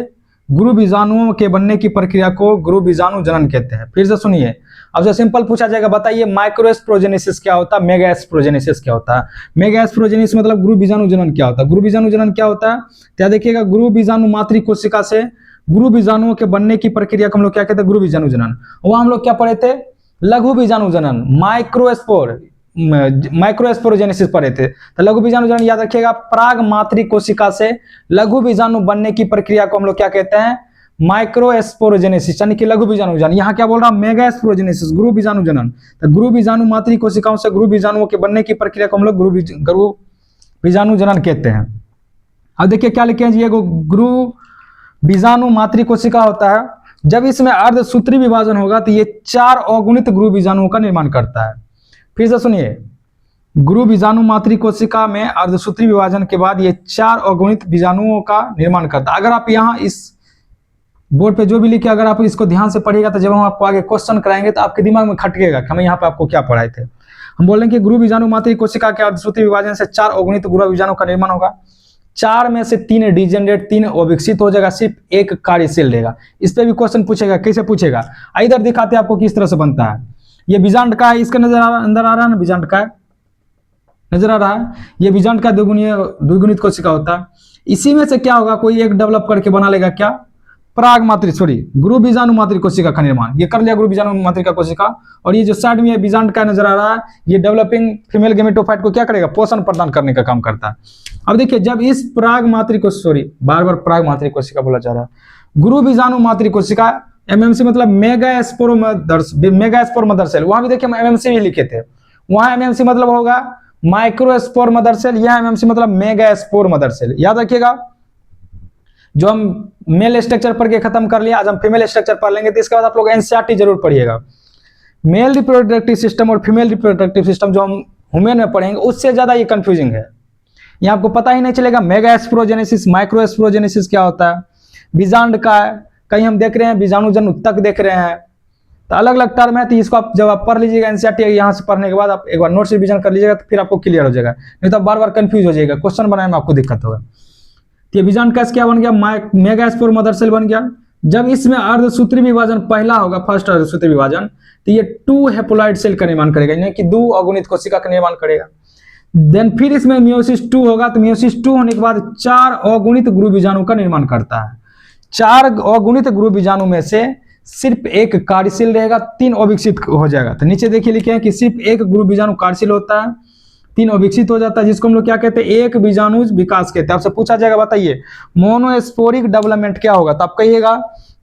गुरु बीजाणुओं के बनने की प्रक्रिया को गुरु बीजाणु जनन कहते हैं। फिर से सुनिए, अब जो सिंपल पूछा जाएगा, बताइए माइक्रोस्पोरोजेनेसिस क्या होता है, मेगास्पोरोजेनेसिस क्या होता है। मेगास्पोरोजेनेसिस मतलब गुरु बीजाणु जनन क्या होता है। गुरु बीजाणु जनन क्या होता है, क्या देखिएगा, गुरु बीजाणु मातृ कोशिका से गुरु बीजाणुओं के बनने की प्रक्रिया को हम लोग क्या कहते हैं, गुरु बीजाणु जनन। वहां हम लोग क्या पढ़े थे, लघु बीजाणु जनन, माइक्रोस्पोर, माइक्रोस्पोरोजेनेसिस पढ़े थे। तो लघु बीजाणु जनन याद रखिएगा, पराग मातृ कोशिका से लघु बीजाणु बनने की प्रक्रिया को हम लोग क्या कहते हैं, माइक्रोस्पोरोजेनेसिस, यानी कि लघु बीजाणु जनन। यहाँ क्या बोल रहा हूँ, मेगास्पोरोजेनेसिस, गुरु बीजाणु जनन। तो गुरु बीजाणु मातृ कोशिकाओं से गुरु बीजाणुओं के बनने की प्रक्रिया को हम लोग गुरु बीजाणु जनन कहते हैं। अब देखिए क्या लिखे हैं जी, गुरु बीजाणु मातृ कोशिका होता है, जब इसमें अर्धसूत्री विभाजन होगा तो ये 4 अगुणित गुरु बीजाणुओं का निर्माण करता है। फिर से सुनिए, गुरु बीजाणु मातृ कोशिका में अर्धसूत्री विभाजन के बाद ये 4 अगुणित बीजाणुओं का निर्माण करता है। अगर आप यहाँ इस बोर्ड पे जो भी लिखे, अगर आप इसको ध्यान से पढ़िएगा तो जब हम आपको आगे क्वेश्चन कराएंगे तो आपके दिमाग में खटकेगा कि हमें यहाँ पे आपको क्या पढ़ाए थे। हम बोलेंगे कि गुरु बीजाणु मातृ कोशिका के अर्धसूत्री विभाजन से 4 अगुणित गुरु बीजाणु का निर्माण होगा। 4 में से 3 डिजेनरेट, 3 अविकसित हो जाएगा, सिर्फ 1 कार्यशील रहेगा। इस पे भी क्वेश्चन पूछेगा, कैसे पूछेगा, इधर दिखाते हैं आपको किस तरह से बनता है। ये बीजांड का है, इसके अंदर आ रहा है ना, बीजांड का नजर आ रहा है, ये बीजांड का द्विगुणित कोशिका होता है। इसी में से क्या होगा, कोई एक डेवलप करके बना लेगा क्या, पराग मातृ गुरु बीजाणु मातृ कोशिका का निर्माण। ये कर लिया गुरु बीजाणु मातृ का कोशिका, और ये जो साइड में बीजांड का नजर आ रहा है, ये डेवलपिंग फीमेल गेमेटोफाइट को क्या करेगा, पोषण प्रदान करने का काम करता है। अब देखिए, जब इस पराग मातृ को बार बार पराग मातृ कोशिका बोला जा रहा है, गुरु बीजाणु मातृ कोशिका, एमएमसी मतलब मेगास्पोर मदर सेल, वहां भी देखिए हम एमएमसी भी लिखे थे, वहां एमएमसी मतलब होगा माइक्रोस्पोर मदर सेल, यह एमएमसी मतलब मेगास्पोर मदर सेल। याद रखिएगा, जो हम मेल स्ट्रक्चर पढ़ के खत्म कर लिया, आज हम फीमेल स्ट्रक्चर पढ़ लेंगे। तो इसके बाद आप लोग एनसीईआरटी जरूर पढ़िएगा। मेल रिप्रोडक्टिव सिस्टम और फीमेल रिप्रोडक्टिव सिस्टम जो हम ह्यूमन में पढ़ेंगे, उससे ज्यादा ये कंफ्यूजिंग है। ये आपको पता ही नहीं चलेगा मेगास्पोरोजेनेसिस, माइक्रोस्पोरोजेनेसिस क्या होता है, बीजांड का है, कहीं हम देख रहे हैं बीजाणु जन्म तक देख रहे हैं, तो अलग अलग टर्म है। तो इसको आप जब आप पढ़ लीजिएगा एनसीईआरटी, यहाँ से पढ़ने के बाद आप एक बार नोट्स रिवीजन कर लीजिएगा, तो फिर आपको क्लियर हो जाएगा, नहीं तो आप बार बार कंफ्यूज हो जाएगा, क्वेश्चन बनाने में आपको दिक्कत होगा। तो ये बीजांड कैस क्या बन गया, मेगास्पोर मदर सेल बन गया। जब इसमें अर्धसूत्री विभाजन पहला होगा, फर्स्ट अर्धसूत्री विभाजन, तो ये 2 हेप्लॉइड सेल का निर्माण करेगा, यानी कि 2 अगुणित कोशिका का निर्माण करेगा। देन फिर इसमें मियोसिस 2 होगा, तो मियोसिस 2 होने के बाद 4 अगुणित गुरु बीजाणु का निर्माण करता है। 4 अगुणित गुरु बीजाणु में से सिर्फ 1 कार्यशील रहेगा, 3 अविकसित हो जाएगा। तो नीचे देखिए लिखे हैं कि सिर्फ 1 गुरु बीजाणु कार्यशील होता है, 3 अविकसित हो जाता है, जिसको हम लोग क्या कहते हैं, एक बीजाणु विकास कहते हैं। आपसे पूछा जाएगा, बताइए मोनोस्पोरिक डेवलपमेंट क्या होगा, तो आप कहिएगा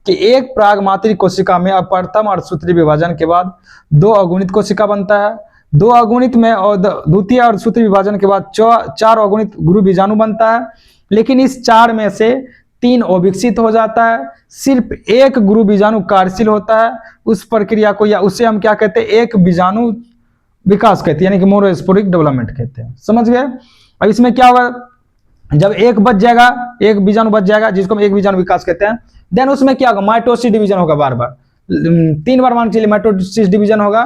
कि एक पराग मातृ कोशिका में प्रथम अर्धसूत्री विभाजन के बाद 2 अगुणित कोशिका बनता है, 2 अगुणित में और द्वितीय अर्धसूत्री विभाजन के बाद 4 अगुणित गुरु बीजाणु बनता है। लेकिन इस 4 में से 3 अविकसित हो जाता है, सिर्फ 1 गुरु बीजाणु कार्यशील होता है। उस प्रक्रिया को या उससे हम क्या कहते हैं, एक बीजाणु विकास कहते हैं, यानी कि मोनोस्पोरिक डेवलपमेंट कहते हैं। समझ गए। अब इसमें क्या होगा, जब एक बच जाएगा, एक बीजाणु बच जाएगा, जिसको हम एक बीजाणु विकास कहते हैं, देन उसमें क्या होगा, माइटोसिस डिवीजन होगा, बार बार 3 बार मान के चलिए माइटोसिस डिवीजन होगा।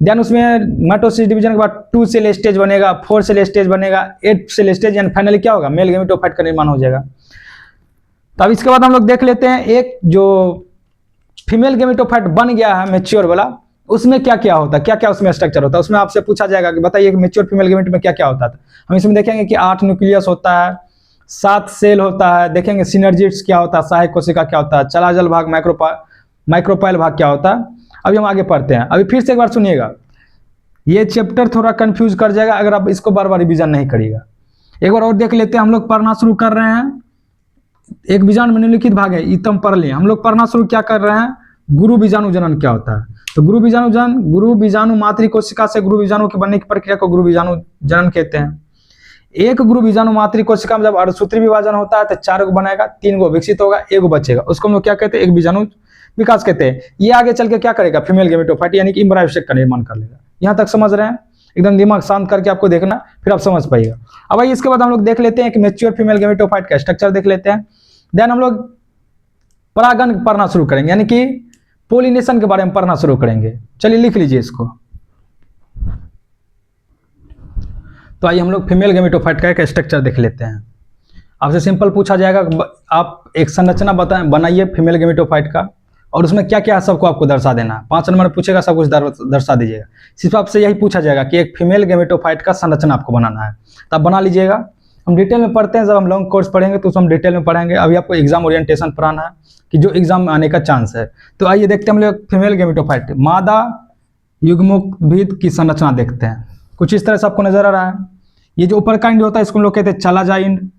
देन उसमें माइटोसिस डिवीजन के बाद 2 सेल स्टेज बनेगा, 4 सेल स्टेज बनेगा, 8 सेल स्टेज, एंड फाइनली क्या होगा, मेल गेमेटोफाइट का निर्माण हो जाएगा। तो अब इसके बाद हम लोग देख लेते हैं, एक जो फीमेल गेमेटोफाइट बन गया है मैच्योर वाला, उसमें क्या क्या होता है, क्या क्या उसमें स्ट्रक्चर होता है। उसमें आपसे पूछा जाएगा कि बताइए कि मैच्योर फीमेल गेमेट में क्या क्या होता है। हम इसमें देखेंगे कि 8 न्यूक्लियस होता है, 7 सेल होता है, देखेंगे सिनर्जिड्स क्या होता है, सहायक कोशिका क्या होता है, चलाजल भाग, माइक्रोपाइल भाग क्या होता है। अभी हम आगे पढ़ते हैं। अभी फिर से एक बार सुनिएगा, ये चैप्टर थोड़ा कंफ्यूज कर जाएगा अगर आप इसको बार बार रिवीजन नहीं करिएगा। एक बार और देख लेते हैं, हम लोग पढ़ना शुरू कर रहे हैं। एक बीजाणु में निम्नलिखित भाग है, ये तो हम पढ़ लिए। हम लोग पढ़ना शुरू क्या कर रहे हैं, गुरु बीजाणु जनन क्या होता है। तो गुरु बीजाणु मातृ कोशिका से गुरु बीजाणु के बनने की प्रक्रिया को गुरु बीजाणु जनन कहते हैं। एक गुरु बीजाणु मातृ कोशिका में जब अर्धसूत्री विभाजन होता है तो 4 को बनाएगा, 3 को विकसित होगा, 1 को बचेगा, उसको हम लोग क्या कहते हैं, एक बीजाणु विकास कहते हैं। ये आगे चल के क्या करेगा, फीमेल गेमेटोफाइट यानी कि एम्ब्रायोसेक का निर्माण कर लेगा। यहाँ तक समझ रहे हैं, एकदम दिमाग शांत करके आपको देखना, फिर आप समझ पाइएगा। अब भाई इसके बाद हम लोग देख लेते हैं कि मैच्योर फीमेल गेमेटोफाइट का स्ट्रक्चर देख लेते हैं। देन हम लोग परागण पढ़ना शुरू करेंगे, यानी कि पोलिनेशन के बारे में पढ़ना शुरू करेंगे। चलिए लिख लीजिए इसको। तो आइए हम लोग फीमेल गेमेटोफाइट का एक स्ट्रक्चर देख लेते हैं। आपसे सिंपल पूछा जाएगा, आप एक संरचना बनाइए फीमेल गेमेटोफाइट का, और उसमें क्या क्या है सबको आपको दर्शा देना। 5 नंबर पूछेगा, सब कुछ दर्शा दीजिएगा। सिर्फ आपसे यही पूछा जाएगा कि एक फीमेल गेमेटोफाइट का संरचना आपको बनाना है, तो आप बना लीजिएगा। हम डिटेल में पढ़ते हैं, जब हम लॉन्ग कोर्स पढ़ेंगे तो हम डिटेल में पढ़ेंगे। अभी आपको एग्जाम ओरिएंटेशन पढ़ाना है कि जो एग्जाम में आने का चांस है। तो आइए देखते हैं हम लोग फीमेल गेमेटोफाइट मादा युग्मोद्भिद की संरचना देखते हैं। कुछ इस तरह से आपको नजर आ रहा है। ये जो ऊपर का इंड होता है इसको हम लोग कहते हैं चलाजा इंड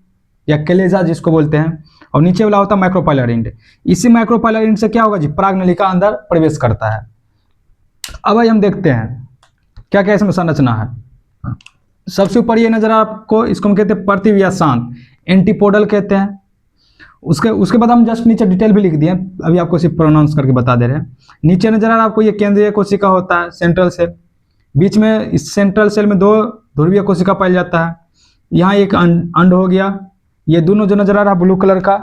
या केलेजा जिसको बोलते हैं, और नीचे वाला होता है माइक्रोपाइलर इंड। इसी माइक्रोपाइलर इंड से क्या होगा जी, पराग नलिका अंदर प्रवेश करता है। अब हम देखते हैं क्या क्या इसमें संरचना है। सबसे ऊपर ये नजर आपको, इसको हम कहते हैं प्रतिव्यासांत, एंटीपोडल कहते हैं। उसके बाद हम जस्ट नीचे डिटेल भी लिख दिए, अभी आपको सिर्फ प्रोनाउंस करके बता दे रहे हैं। नीचे नजर आ रहा है आपको ये केंद्रीय कोशिका होता है, सेंट्रल सेल। बीच में इस सेंट्रल सेल में 2 ध्रुवीय कोशिका पाया जाता है। यहाँ एक अंड हो गया, ये दोनों जो नजर आ रहा है ब्लू कलर का,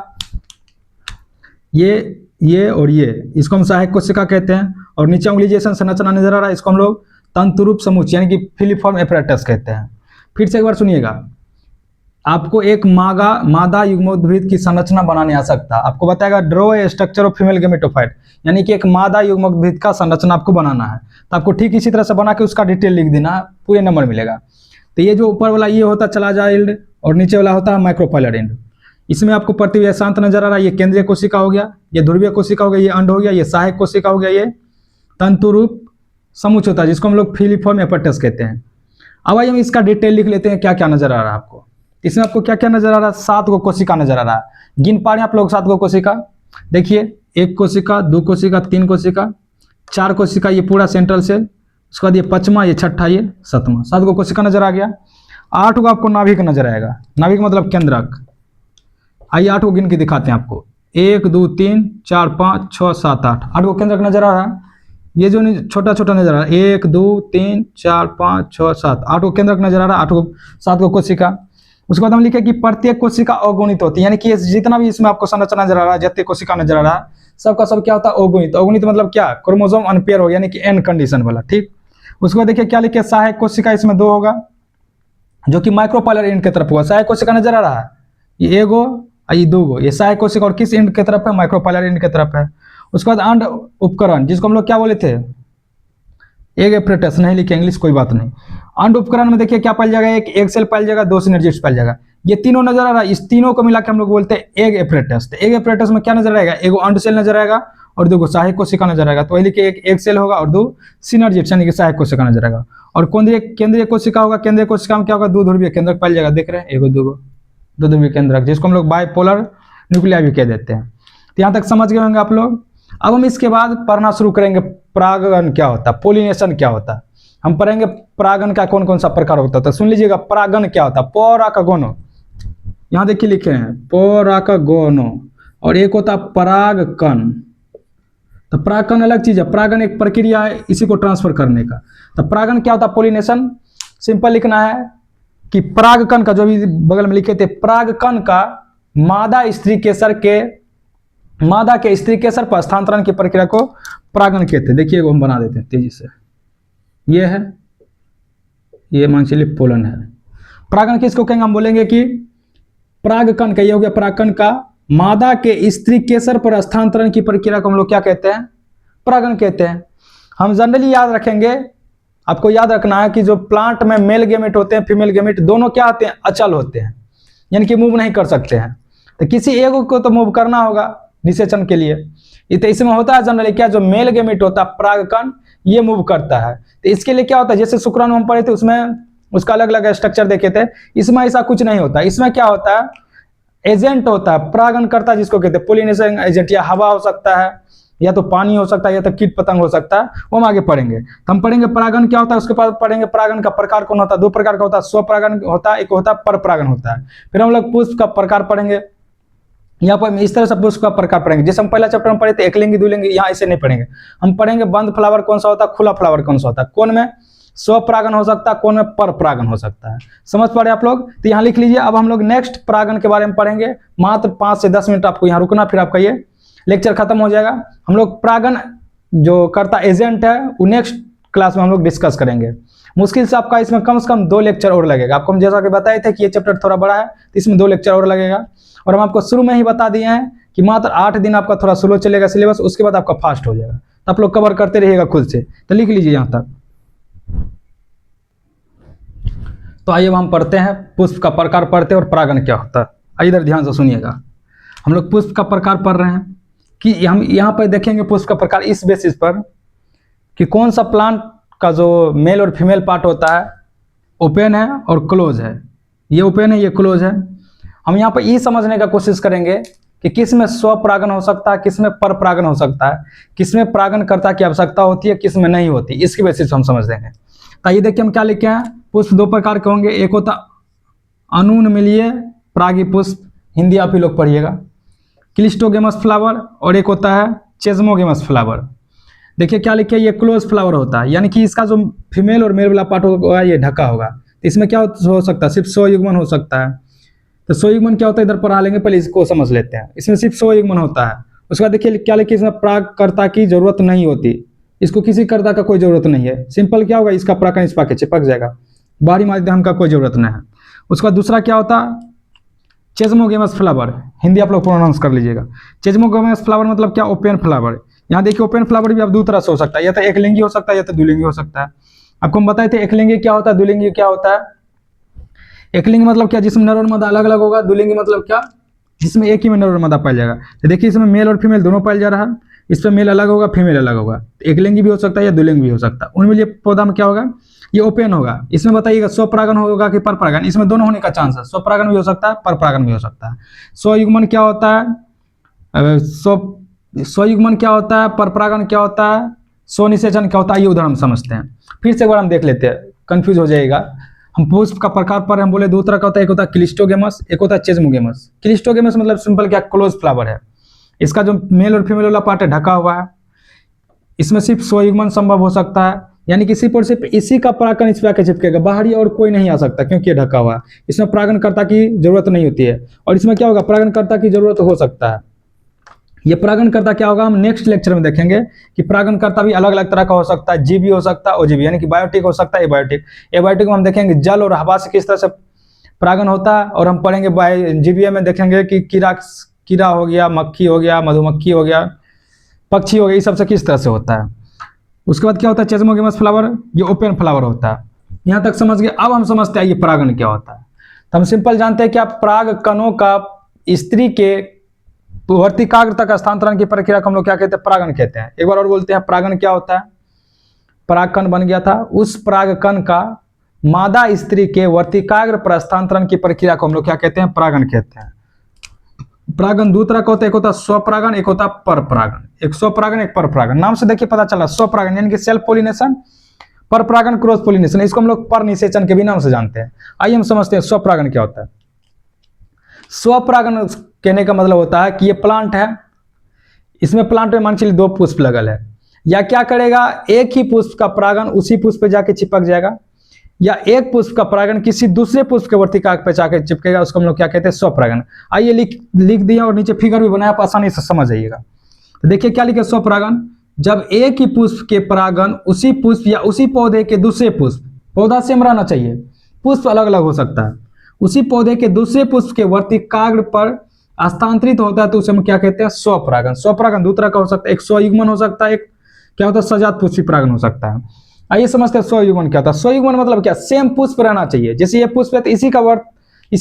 ये और ये, इसको हम सहायक कोशिका कहते हैं। और नीचे उंगली जैसा संरचना नजर आ रहा है, इसको हम लोग तंतुरूप समुच्चय यानी कि फिलिफॉर्म एपरेटस कहते हैं। फिर से एक बार सुनिएगा, आपको एक मादा युग्मोद्भिद की संरचना बनाने आ सकता है। आपको बताएगा draw a structure of female gametophyte, यानी कि एक मादा युग्मोद्भिद का संरचना आपको बनाना है। तो आपको ठीक इसी तरह से बना के उसका डिटेल लिख देना, पूरे नंबर मिलेगा। तो ये जो ऊपर वाला ये होता है चलाजा इंड और नीचे वाला होता है माइक्रोपाइलर इंड। इसमें आपको प्रतिव्यासांत नजर आ रहा है, ये केंद्रीय कोशिका हो गया, ये ध्रुवीय कोशिका हो गया, ये अंड हो गया, ये सहायक कोशिका हो गया, ये तंतुरूप समुच्चय होता है जिसको हम लोग फिलिफॉर्म एपरेटस कहते हैं। अब आइए हम इसका डिटेल लिख लेते हैं, क्या क्या नजर आ रहा है आपको। इसमें आपको क्या क्या नजर आ रहा है, 7 गो कोशिका नजर आ रहा है। गिन पा रहे हैं आप लोग 7 गो कोशिका? देखिए, 1 कोशिका, 2 कोशिका, 3 कोशिका, 4 कोशिका, ये पूरा सेंट्रल सेल, उसके बाद ये 5वां, ये 6ठा, ये 7वां, 7 गो कोशिका नजर आ गया। 8 गो आपको नाभिक नजर आएगा, नाभिक मतलब केंद्रक। आइए 8 गो गिन के दिखाते हैं आपको, 1 2 3 4 5 6 7 8, 8 गो केंद्रक नजर आ रहा है। ये जो छोटा छोटा नजर आ रहा है, 1 2 3 4 5 6 7, 8 गो केंद्रक नजर आ रहा है, 8 गो 7 गो कोशिका। उसके बाद हम लिखे कि प्रत्येक कोशिका अगुणित होती है, यानी कि जितना भी इसमें आपको संरचना नजर आ रहा है, जितने कोशिका नजर आ रहा है, सबका सब क्या होता है, अगुणित। अगुणित मतलब क्या, क्रोमोसोम अनपेयर हो, यानी कि एन कंडीशन वाला, ठीक। उसके बाद देखिए क्या लिखे, सहायक कोशिका इसमें 2 होगा, जो कि माइक्रोपाइलर इंड की तरफ होगा। सहायक कोशिका नजर आ रहा है, ये 1 गो, ये 2 गो, ये सहायक कोशिका और किस इंड की तरफ है, माइक्रोपाइलर इंड की तरफ है। उसके बाद अंड उपकरण, जिसको हम लोग क्या बोले थे, एग एपरेटस, नहीं लिखे इंग्लिश, कोई बात नहीं। अंड उपकरण में देखिए क्या पाया जाएगा, एक एग सेल पाया जाएगा, 2 सिनर्जिड्स पाया जाएगा। ये तीनों नजर आ रहा है, इस तीनों को मिला के हम लोग बोलते हैं एग एपरेटस। तो एग एपरेटस में क्या नजर आएगा, एगो अंड सेल नजर आएगा और 2 सहायक कोशिका नजर आएगा। तो वही लिखिए, एक एग सेल होगा और 2 सिनर्जिड्स यानी कि सहायक कोशिका नजर आएगा। और केंद्रीय कोशिका होगा, केंद्रीय कोशिका में क्या होगा, 2 ध्रुवीय केंद्रक पाया जाएगा, देख रहे हैं, एगो 2 ध्रुवीय केंद्रक, जिसको हम लोग बाइपोलर न्यूक्लिया भी कह देते हैं। तो यहाँ तक समझ गए होंगे आप लोग। अब हम इसके बाद पढ़ना शुरू करेंगे, परागन क्या होता है, पोलिनेशन क्या होता है। हम पढ़ेंगे परागन का कौन कौन सा प्रकार होता है। तो सुन लीजिएगा, परागन क्या होता है, परागगोनो, यहाँ देखिए लिखे हैं परागगोनो, और एक होता है परागकण। तो परागकण अलग चीज है, परागन एक प्रक्रिया है इसी को ट्रांसफर करने का। तो परागन क्या होता है, पोलिनेशन। सिंपल लिखना है कि परागकण का, जो भी बगल में लिखे थे, परागकण का मादा के स्त्री केसर पर स्थानांतरण की प्रक्रिया को परागन कहते हैं। देखिए हम बना देते हैं तेजी से, ये है, ये मान चलिए पोलन है। परागन किसको कहेंगे, हम बोलेंगे कि परागकण का, ये हो गया परागकण का मादा के स्त्री केसर पर स्थानांतरण की प्रक्रिया को हम लोग क्या कहते हैं, परागन कहते हैं। हम जनरली याद रखेंगे, आपको याद रखना है कि जो प्लांट में मेल गेमेट होते हैं, फीमेल गेमेट, दोनों क्या होते हैं, अचल होते हैं, यानी कि मूव नहीं कर सकते हैं। तो किसी एक को तो मूव करना होगा निषेचन के लिए। तो इसमें होता है जनरली क्या, जो मेल गेमेट होता है परागकण, ये मूव करता है। तो इसके लिए क्या होता है, जैसे शुक्राणु हम पढ़े थे, उसमें उसका अलग अलग स्ट्रक्चर देखे थे। इसमें ऐसा कुछ नहीं होता। इसमें क्या होता है, एजेंट होता है, परागन करता जिसको कहते हैं पोलिनेशन एजेंट, या हवा हो सकता है, या तो पानी हो सकता है, या तो कीट पतंग हो सकता है। वो हम आगे पढ़ेंगे। तो हम पढ़ेंगे परागन क्या होता है, उसके बाद पढ़ेंगे परागन का प्रकार कौन होता है। 2 प्रकार का होता है, स्वपरागन होता है, एक होता है परपरागन होता है। फिर हम लोग पुष्प का प्रकार पढ़ेंगे, यहाँ पर इस तरह से पुष्प का प्रकार पढ़ेंगे। जैसे हम पहला चैप्टर में पढ़े थे एकलिंगी द्विलिंगी, यहाँ ऐसे नहीं पढ़ेंगे। हम पढ़ेंगे बंद फ्लावर कौन सा होता है, खुला फ्लावर कौन सा होता है, कौन में स्वपरागन हो सकता है, कौन में परपरागन हो सकता है। समझ पा रहे आप लोग। तो यहाँ लिख लीजिए। अब हम लोग नेक्स्ट परागन के बारे में पढ़ेंगे। मात्र 5 से 10 मिनट आपको यहाँ रुकना, फिर आपका ये लेक्चर खत्म हो जाएगा। हम लोग परागन जो करता एजेंट है वो नेक्स्ट क्लास में हम लोग डिस्कस करेंगे। मुश्किल से आपका इसमें कम से कम 2 लेक्चर और लगेगा। आपको हम जैसा कि बताए थे कि ये चैप्टर थोड़ा बड़ा है, तो इसमें 2 लेक्चर और लगेगा। और हम आपको शुरू में ही बता दिए हैं कि मात्र 8 दिन आपका थोड़ा स्लो चलेगा सिलेबस, उसके बाद आपका फास्ट हो जाएगा। तो आप लोग कवर करते रहिएगा खुद से। तो लिख लीजिए यहाँ तक। तो आइए हम पढ़ते हैं, पुष्प का प्रकार पढ़ते हैं और परागन क्या होता है। आइए इधर ध्यान से सुनिएगा। हम लोग पुष्प का प्रकार पढ़ रहे हैं कि हम यहाँ पर देखेंगे पुष्प का प्रकार इस बेसिस पर कि कौन सा प्लांट का जो मेल और फीमेल पार्ट होता है ओपन है और क्लोज है, ये ओपन है ये क्लोज है। हम यहाँ पर ये समझने का कोशिश करेंगे कि किस में स्वपरागन हो सकता है, किस में परपरागन हो सकता है, किस में परागणकर्ता की आवश्यकता होती है, किस में नहीं होती, इसकी बेसिस हम समझ देंगे। तो ये देखिए हम क्या लिखे हैं, पुष्प दो प्रकार के होंगे, एक होता अनुनमिलीय परागी पुष्प, हिंदी आप ही लोग पढ़िएगा, क्लिस्टोगेमस फ्लावर, और एक होता है चेस्मोगेमस फ्लावर। देखिए क्या लिखे, ये क्लोज फ्लावर होता है, यानी कि इसका जो फीमेल और मेल वाला पार्ट होगा ये ढका होगा। तो इसमें क्या हो सकता है, सिर्फ स्वयुग्मन हो सकता है। तो स्वयुग्मन क्या होता है इधर पढ़ा लेंगे, पहले इसको समझ लेते हैं। इसमें सिर्फ स्वयुग्मन होता है। उसके बाद देखिए क्या लिखे, इसमें परागकर्ता की जरूरत नहीं होती, इसको किसी कर्ता का कोई जरूरत नहीं है। सिंपल क्या होगा, इसका परागकण इस पाके चिपक जाएगा, बाहरी माध्यम का कोई जरूरत नहीं है। उसके बाद दूसरा क्या होता है, चेस्मोगेमस फ्लावर, हिंदी आप लोग प्रोनाउंस कर लीजिएगा। चेस्मोगेमस फ्लावर मतलब क्या, ओपन फ्लावर। यहाँ देखिए ओपन फ्लावर भी अब दो तरह से हो सकता है, या तो एकलिंगी हो सकता है या तो द्विलिंगी हो सकता है। आपको हम बताए थे एकलिंगी क्या होता है, द्विलिंगी क्या होता है। एकलिंगी मतलब क्या, जिसमें नर और मादा अलग अलग होगा। द्विलिंगी मतलब क्या, जिसमें एक ही में नर और मादा पाया जाएगा। तो देखिए इसमें मेल और फीमेल दोनों पाया जा रहा है, इस पर मेल अलग होगा फीमेल अलग होगा। एकलिंगी भी हो सकता है या द्विलिंगी भी हो सकता है। उनमें ये पौधा में क्या होगा, ये ओपन होगा। इसमें बताइएगा स्वपरागन होगा कि परपरागन, इसमें दोनों होने का चांस है, स्वपरागन भी हो सकता है परपरागन भी हो सकता है। स्वयुग्मन क्या होता है, स्वयुग्मन क्या होता है, परपरागन क्या होता है, स्वनिषेचन क्या होता है, ये उदाहरण हम समझते हैं। फिर से एक बार हम देख लेते हैं, कंफ्यूज हो जाएगा। हम पुष्प का प्रकार पर हम बोले दो तरह का होता है, एक होता है क्लिस्टोगेमस, एक होता है चेस्मोगेमस। क्लिस्टोगेमस मतलब सिंपल क्या, क्लोज फ्लावर है, इसका जो मेल और फीमेल वाला पार्ट है ढका हुआ है। इसमें सिर्फ स्वयुग्मन संभव हो सकता है, यानी किसी पर सिर्फ इसी का परागकण इस पे आके चिपकेगा, बाहरी और कोई नहीं आ सकता क्योंकि ये ढका हुआ है। इसमें परागणकर्ता की जरूरत नहीं होती है। और इसमें क्या होगा, परागणकर्ता की जरूरत हो सकता है। ये परागणकर्ता क्या होगा, हम नेक्स्ट लेक्चर में देखेंगे कि परागणकर्ता भी अलग अलग तरह का हो सकता है, जीवी हो सकता है ओजीवी, यानी कि बायोटिक हो सकता है एबायोटिक। एबायोटिक में हम देखेंगे जल और हवा से किस तरह से परागण होता है, और हम पढ़ेंगे जीवीए में देखेंगे कि कीड़ा हो गया, मक्खी हो गया, मधुमक्खी हो गया, पक्षी हो गया, ये सबसे किस तरह से होता है। उसके बाद क्या होता है चेस्मोगेमस फ्लावर, ये ओपन फ्लावर होता है। यहाँ तक समझ गए। अब हम समझते हैं ये परागण क्या होता है। तो हम सिंपल जानते हैं कि आप परागकणों का स्त्री के वर्तिकाग्र तक स्थानांतरण की प्रक्रिया को हम लोग क्या कहते हैं, परागण कहते हैं। एक बार और बोलते हैं, परागण क्या होता है, परागकण बन गया था, उस परागकण का मादा स्त्री के वर्तिकाग्र पर स्थानांतरण की प्रक्रिया को हम लोग क्या कहते हैं, परागण कहते हैं। परागण दो तरह का होता है, एक होता है स्वपरागण, एक होता है परपरागण। एक स्वपरागण एक परपरागण, नाम से देखिए पता चला, स्वपरागण यानी कि सेल्फ पोलिनेशन, परपरागण क्रॉस पोलिनेशन, इसको हम लोग परनिषेचन के भी नाम से जानते हैं। आइए हम समझते हैं स्वपरागण क्या होता है। स्वपरागण कहने का मतलब होता है कि ये प्लांट है, इसमें प्लांट में मान चलिए दो पुष्प लगल है, या क्या करेगा, एक ही पुष्प का परागण उसी पुष्प पे जाके चिपक जाएगा, या एक पुष्प का परागण किसी दूसरे पुष्प के वर्तिकाग्र पे जाके चिपकेगा, उसको हम लोग क्या कहते हैं, स्वपरागण। आइए लिख दिया और नीचे फिगर भी बनाया, आप आसानी से समझ जाइएगा। तो देखिए क्या लिखे, स्वपरागण जब एक ही पुष्प के परागण उसी पुष्प या उसी पौधे के दूसरे पुष्प, पौधा सेम रहना चाहिए, पुष्प अलग अलग हो सकता है, उसी पौधे के दूसरे पुष्प के वर्तिकाग्र पर स्थानांतरित होता है तो उसे हम क्या कहते हैं, स्वपरागण। स्वपरागण दो तरह का हो सकता है, एक स्वयुग्मन हो सकता है, एक क्या होता है, सजात पुष्पी परागण हो सकता है। आइए समझते हैं स्वयुग्मन क्या होता है। स्वयुग्मन मतलब क्या, सेम पुष्प रहना चाहिए, जैसे ये पुष्प है तो इसी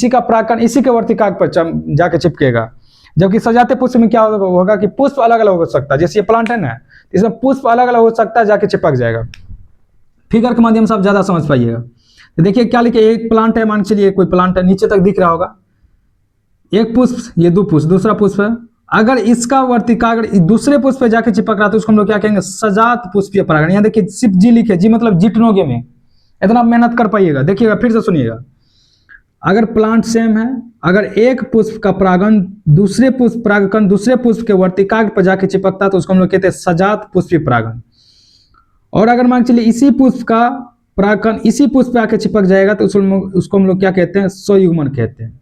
का परागण इसी के वर्तिकाग्र पर जाके चिपकेगा। जबकि सजाते पुष्प में क्या होगा कि पुष्प अलग अलग हो सकता है, जैसे ये प्लांट है ना, इसमें पुष्प अलग अलग हो सकता है, जाके चिपक जाएगा। फिगर के माध्यम से आप ज्यादा समझ पाइएगा। तो देखिए क्या लिखे, एक प्लांट है, मान चलिए कोई प्लांट है, नीचे तक दिख रहा होगा, एक पुष्प, ये दो पुष्प, दूसरा पुष्प है, अगर इसका वर्तिकाग्र दूसरे पुष्प पे जाके चिपक रहा है तो उसको हम लोग क्या कहेंगे, सजात पुष्पीय परागण। यहाँ देखिए सिर्फ जी लिखे, जी मतलब जिटनोगे में, इतना मेहनत कर पाइएगा। देखिएगा फिर से सुनिएगा, अगर प्लांट सेम है, अगर एक पुष्प का परागण परागकण दूसरे पुष्प के वर्तिकाग्र पर जाके चिपकता है तो उसको हम लोग कहते हैं सजात पुष्पीय परागण। और अगर मान चलिए इसी पुष्प का परागकण इसी पुष्प पे आके चिपक जाएगा तो उसको हम लोग क्या कहते हैं, स्वयुग्मन कहते हैं।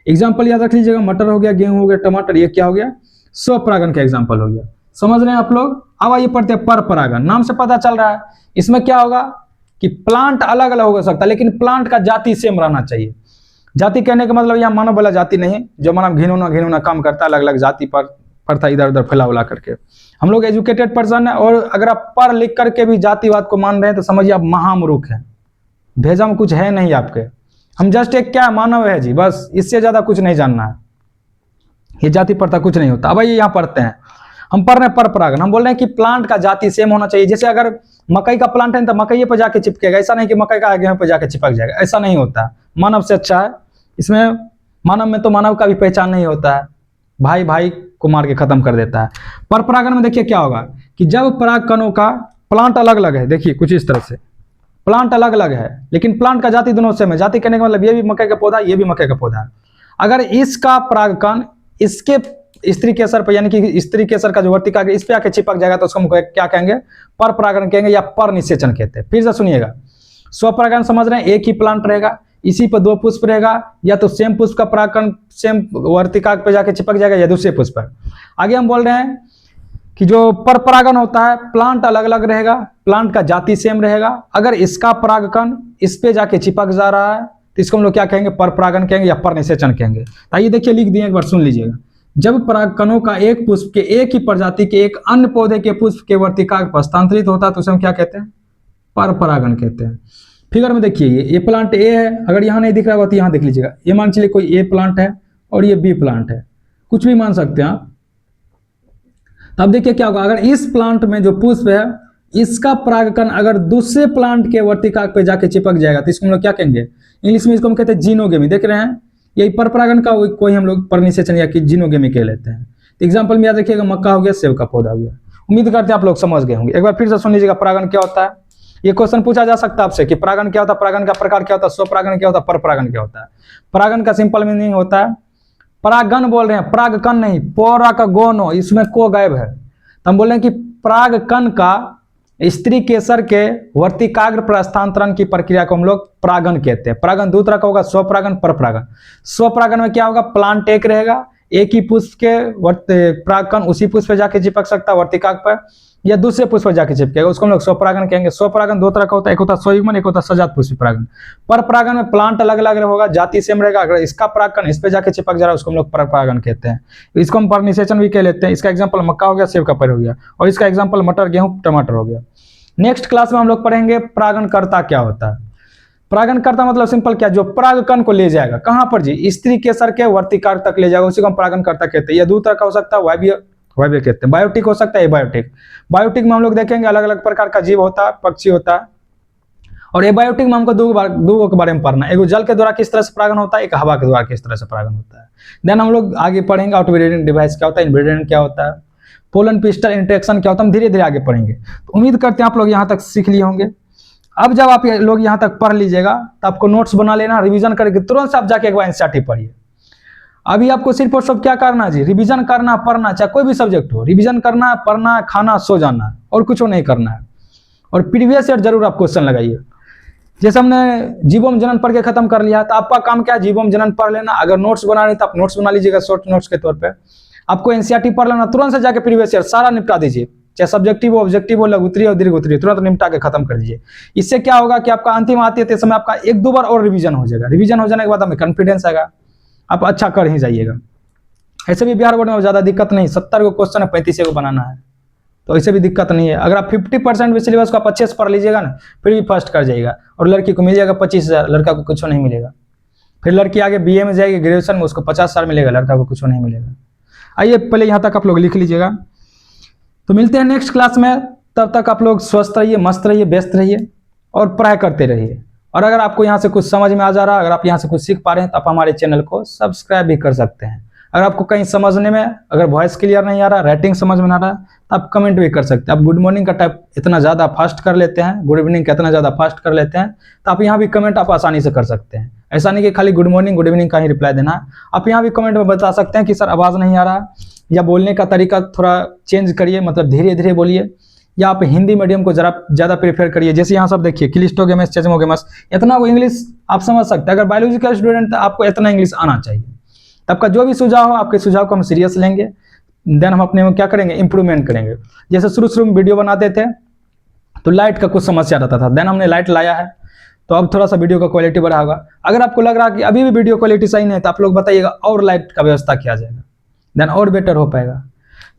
एग्जाम्पल याद रख लीजिएगा, मटर हो गया, गेहूं हो गया, टमाटर, ये क्या हो गया, स्वपरागण का एग्जाम्पल हो गया। समझ रहे हैं आप लोग। अब आइए पढ़ते हैं परपरागण। नाम से पता चल रहा है इसमें क्या होगा कि प्लांट अलग अलग हो सकता है, लेकिन प्लांट का जाति सेम रहना चाहिए। जाति कहने का मतलब यहाँ मानव वाला जाति नहीं, जो मानव घिनौना काम करता है, अलग अलग जाति पर पड़ता है, इधर उधर फैला उला करके। हम लोग एजुकेटेड पर्सन है, और अगर आप पढ़ लिख करके भी जातिवाद को मान रहे हैं तो समझिए आप महामूर्ख हैं, भेजा में कुछ है नहीं आपके। हम जस्ट एक क्या मानव है जी, बस इससे ज्यादा कुछ नहीं जानना है, ये जाति प्रथा कुछ नहीं होता। अब आइए यहाँ पढ़ते हैं, हम पढ़ रहे हैं पर परागन, हम बोल रहे हैं कि प्लांट का जाति सेम होना चाहिए। जैसे अगर मकई का प्लांट है तो मकई पे जाके चिपकेगा, ऐसा नहीं कि मकई का गेहूं पे जाके चिपक जाएगा, ऐसा नहीं होता। मानव से अच्छा है इसमें, मानव में तो मानव का भी पहचान नहीं होता है, भाई भाई को मार के खत्म कर देता है। पर परागन में देखिए क्या होगा कि जब पराग कणों का प्लांट अलग अलग है, देखिए कुछ इस तरह से प्लांट अलग अलग है लेकिन प्लांट का जाति दोनों सेम है। जाति कहने का मतलब ये भी मकई का पौधा, ये भी मकई का पौधा है। अगर इसका परागकण इसके स्त्री केसर पर, यानी कि स्त्री केसर का जो वर्तिकाग्र इस पे आके चिपक जाएगा तो उसको हम क्या कहेंगे, पर परागन कहेंगे या पर निषेचन कहते हैं। फिर से सुनिएगा, स्वपरागन समझ रहे हैं, एक ही प्लांट रहेगा, इसी पर 2 पुष्प रहेगा, या तो सेम पुष्प का परागकण सेम वर्तिकाग्र पे जाके चिपक जाएगा या दूसरे पुष्प पर। आगे हम बोल रहे हैं कि जो पर परागन होता है प्लांट अलग अलग रहेगा, प्लांट का जाति सेम रहेगा। अगर इसका परागकण इस पे जाके चिपक जा रहा है तो इसको हम लोग क्या कहेंगे, पर परागन कहेंगे या पर निषेचन कहेंगे। आइए देखिए लिख दिए, एक बार सुन लीजिएगा। जब परागकणों का एक पुष्प के एक ही प्रजाति के एक अन्य पौधे के पुष्प के वर्तिकाग्र पर हस्तांतरित होता है तो उसे हम क्या कहते हैं, पर परागन कहते हैं। फिगर में देखिए ये प्लांट ए है, अगर यहाँ नहीं दिख रहा होगा तो यहाँ देख लीजिएगा। ये मान चलिए कोई ए प्लांट है और ये बी प्लांट है, कुछ भी मान सकते हैं आप। तब देखिए क्या होगा, अगर इस प्लांट में जो पुष्प है इसका परागकण अगर दूसरे प्लांट के वर्तिकाग्र पे जाके चिपक जाएगा तो इसको हम लोग क्या कहेंगे, इंग्लिश में इसको हम कहते हैं जीनोगेमी। देख रहे हैं, यही पर परागन का कोई हम लोग पर निषेचन या कि जीनोगेमी कह लेते हैं। तो एग्जाम्पल में याद रखिएगा, मक्का हो गया, सेब का पौधा हो गया। उम्मीद करते हैं आप लोग समझ गए होंगे। एक बार फिर से सुन लीजिएगा, परागन क्या होता है। ये क्वेश्चन पूछा जा सकता है आपसे कि परागन क्या होता है, परागन का प्रकार क्या होता है, स्वपरागन क्या होता है, पर परागन क्या होता है। परागन का सिंपल मीनिंग होता है, परागन बोल रहे हैं, परागकण नहीं, पौरा का गोनो, इसमें को गायब है। तो हम बोल रहे हैं कि परागकण का स्त्री केसर के वर्तिकाग्र पर हस्तांतरण की प्रक्रिया को हम लोग परागन कहते हैं। परागन दो तरह का होगा, स्वपरागन, पर परागन। स्वपरागन में क्या होगा, प्लांट एक रहेगा, एक ही पुष्प के परागकण उसी पुष्प पे जाके चिपक सकता है वर्तिकाग्र पर, या दूसरे पुष्प पर जाके चिपकेगा, उसको हम लोग स्वपरागन कहेंगे। स्वपरागन दो तरह का होता है, एक होता है स्वयुग्मन, एक होता है सजात पुष्पी परागन। पर परागन में प्लांट अलग अलग होगा, जाति सेम रहेगा, अगर इसका परागकण इस पे जाके चिपक जा रहा है उसको हम लोग पर परागन कहते हैं। इसको हम पर निषेचन भी कह लेते हैं। इसका एग्जाम्पल मक्का हो गया, सेब का पेड़ हो गया, और इसका एग्जाम्पल मटर, गेहूं, टमाटर हो गया। नेक्स्ट क्लास में हम लोग पढ़ेंगे परागनकर्ता क्या होता है। परागनकर्ता मतलब सिंपल क्या, जो परागकण को ले जाएगा कहां पर जी, स्त्री केसर के वर्तिकाग्र तक ले जाएगा, उसी को हम परागनकर्ता कहते हैं। यह दो तरह का हो सकता है, वायवीय कहते हैं, बायोटिक हो सकता है, एबायोटिक। बायोटिक में हम लोग देखेंगे अलग अलग प्रकार का जीव होता है, पक्षी होता है। और एबायोटिक में हमको दो के बारे में पढ़ना है, एक जल के द्वारा किस तरह से परागन होता है, एक हवा के द्वारा किस तरह से परागन होता है। देन हम लोग आगे पढ़ेंगे आउटब्रीडिंग डिवाइस क्या होता है, इनब्रीडिंग क्या होता है, पोलन पिस्टल इंटरेक्शन क्या होता है, हम धीरे धीरे आगे पढ़ेंगे। तो उम्मीद करते हैं आप लोग यहाँ तक सीख लिए होंगे। अब जब आप लोग यहाँ तक पढ़ लीजिएगा तो आपको नोट्स बना लेना, रिवीजन करके तुरंत से आप जाके एक बार एनसीईआरटी पढ़िए। अभी आपको सिर्फ और सब क्या करना है जी, रिवीजन करना, पढ़ना, चाहे कोई भी सब्जेक्ट हो, रिवीजन करना, पढ़ना, खाना, सो जाना, और कुछ नहीं करना है। और प्रीवियस ईयर जरूर आप क्वेश्चन लगाइए। जैसे हमने जीवोम जनन पढ़ के खत्म कर लिया, तो आपका काम क्या है, जीवोम जनन पढ़ लेना। अगर नोट्स बना रहे तो आप नोट्स बना लीजिएगा शॉर्ट नोट्स के तौर पर। आपको एनसीईआरटी पढ़ लेना, तुरंत से जाके प्रीवियस ईयर सारा निपटा दीजिए, चाहे सब्जेक्टिव हो, ऑब्जेक्टिव हो, लघु उत्तरीय और दीर्घ उत्तरीय, तुरंत निपटा के खत्म कर दीजिए। इससे क्या होगा कि आपका अंतिम आते समय आपका 1-2 बार और रिवीजन हो जाएगा। रिवीजन हो जाने के बाद हमें कॉन्फिडेंस आएगा, आप अच्छा कर ही जाइएगा। ऐसे भी बिहार बोर्ड में ज़्यादा दिक्कत नहीं, 70 को क्वेश्चन है, 35 को बनाना है, तो ऐसे भी दिक्कत नहीं है। अगर आप 50% भी सिलेबस को आप अच्छे से पढ़ लीजिएगा ना, फिर भी फर्स्ट कर जाइएगा। और लड़की को मिल जाएगा 25,000, लड़का को कुछ नहीं मिलेगा। फिर लड़की आगे बीए में जाएगी, ग्रेजुएशन में, उसको 50,000 मिलेगा, लड़का को कुछ नहीं मिलेगा। आइए पहले यहाँ तक आप लोग लिख लीजिएगा। तो मिलते हैं नेक्स्ट क्लास में, तब तक आप लोग स्वस्थ रहिए, मस्त रहिए, व्यस्त रहिए और पढ़ाई करते रहिए। और अगर आपको यहाँ से कुछ समझ में आ जा रहा है, अगर आप यहाँ से कुछ सीख पा रहे हैं, तो आप हमारे चैनल को सब्सक्राइब भी कर सकते हैं। अगर आपको कहीं समझने में, अगर वॉइस क्लियर नहीं आ रहा, राइटिंग समझ में ना रहा, तो आप कमेंट भी कर सकते हैं। आप गुड मॉर्निंग का टाइप इतना ज़्यादा फास्ट कर लेते हैं, गुड इवनिंग का इतना ज़्यादा फास्ट कर लेते हैं, तो आप यहाँ भी कमेंट आप आसानी से कर सकते हैं। ऐसा नहीं कि खाली गुड मॉर्निंग गुड इवनिंग का ही रिप्लाई देना, आप यहाँ भी कमेंट में बता सकते हैं कि सर आवाज़ नहीं आ रहा, या बोलने का तरीका थोड़ा चेंज करिए, मतलब धीरे धीरे बोलिए, या आप हिंदी मीडियम को जरा ज़्यादा प्रेफर करिए। जैसे यहाँ सब देखिए, क्लिस्टोगेमस, चेस्मोगेमस, इतना वो इंग्लिश आप समझ सकते हैं। अगर बायोलॉजिकल स्टूडेंट तो आपको इतना इंग्लिश आना चाहिए। आपका जो भी सुझाव हो, आपके सुझाव को हम सीरियस लेंगे। देन हम अपने में क्या करेंगे, इंप्रूवमेंट करेंगे। जैसे शुरू में वीडियो बनाते थे तो लाइट का कुछ समस्या रहता था, देन हमने लाइट लाया है, तो अब थोड़ा सा वीडियो का क्वालिटी बढ़ा होगा। अगर आपको लग रहा है कि अभी भी वीडियो क्वालिटी सही नहीं है, तो आप लोग बताइएगा, और लाइट का व्यवस्था किया जाएगा, देन और बेटर हो पाएगा।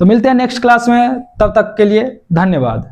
तो मिलते हैं नेक्स्ट क्लास में, तब तक के लिए धन्यवाद।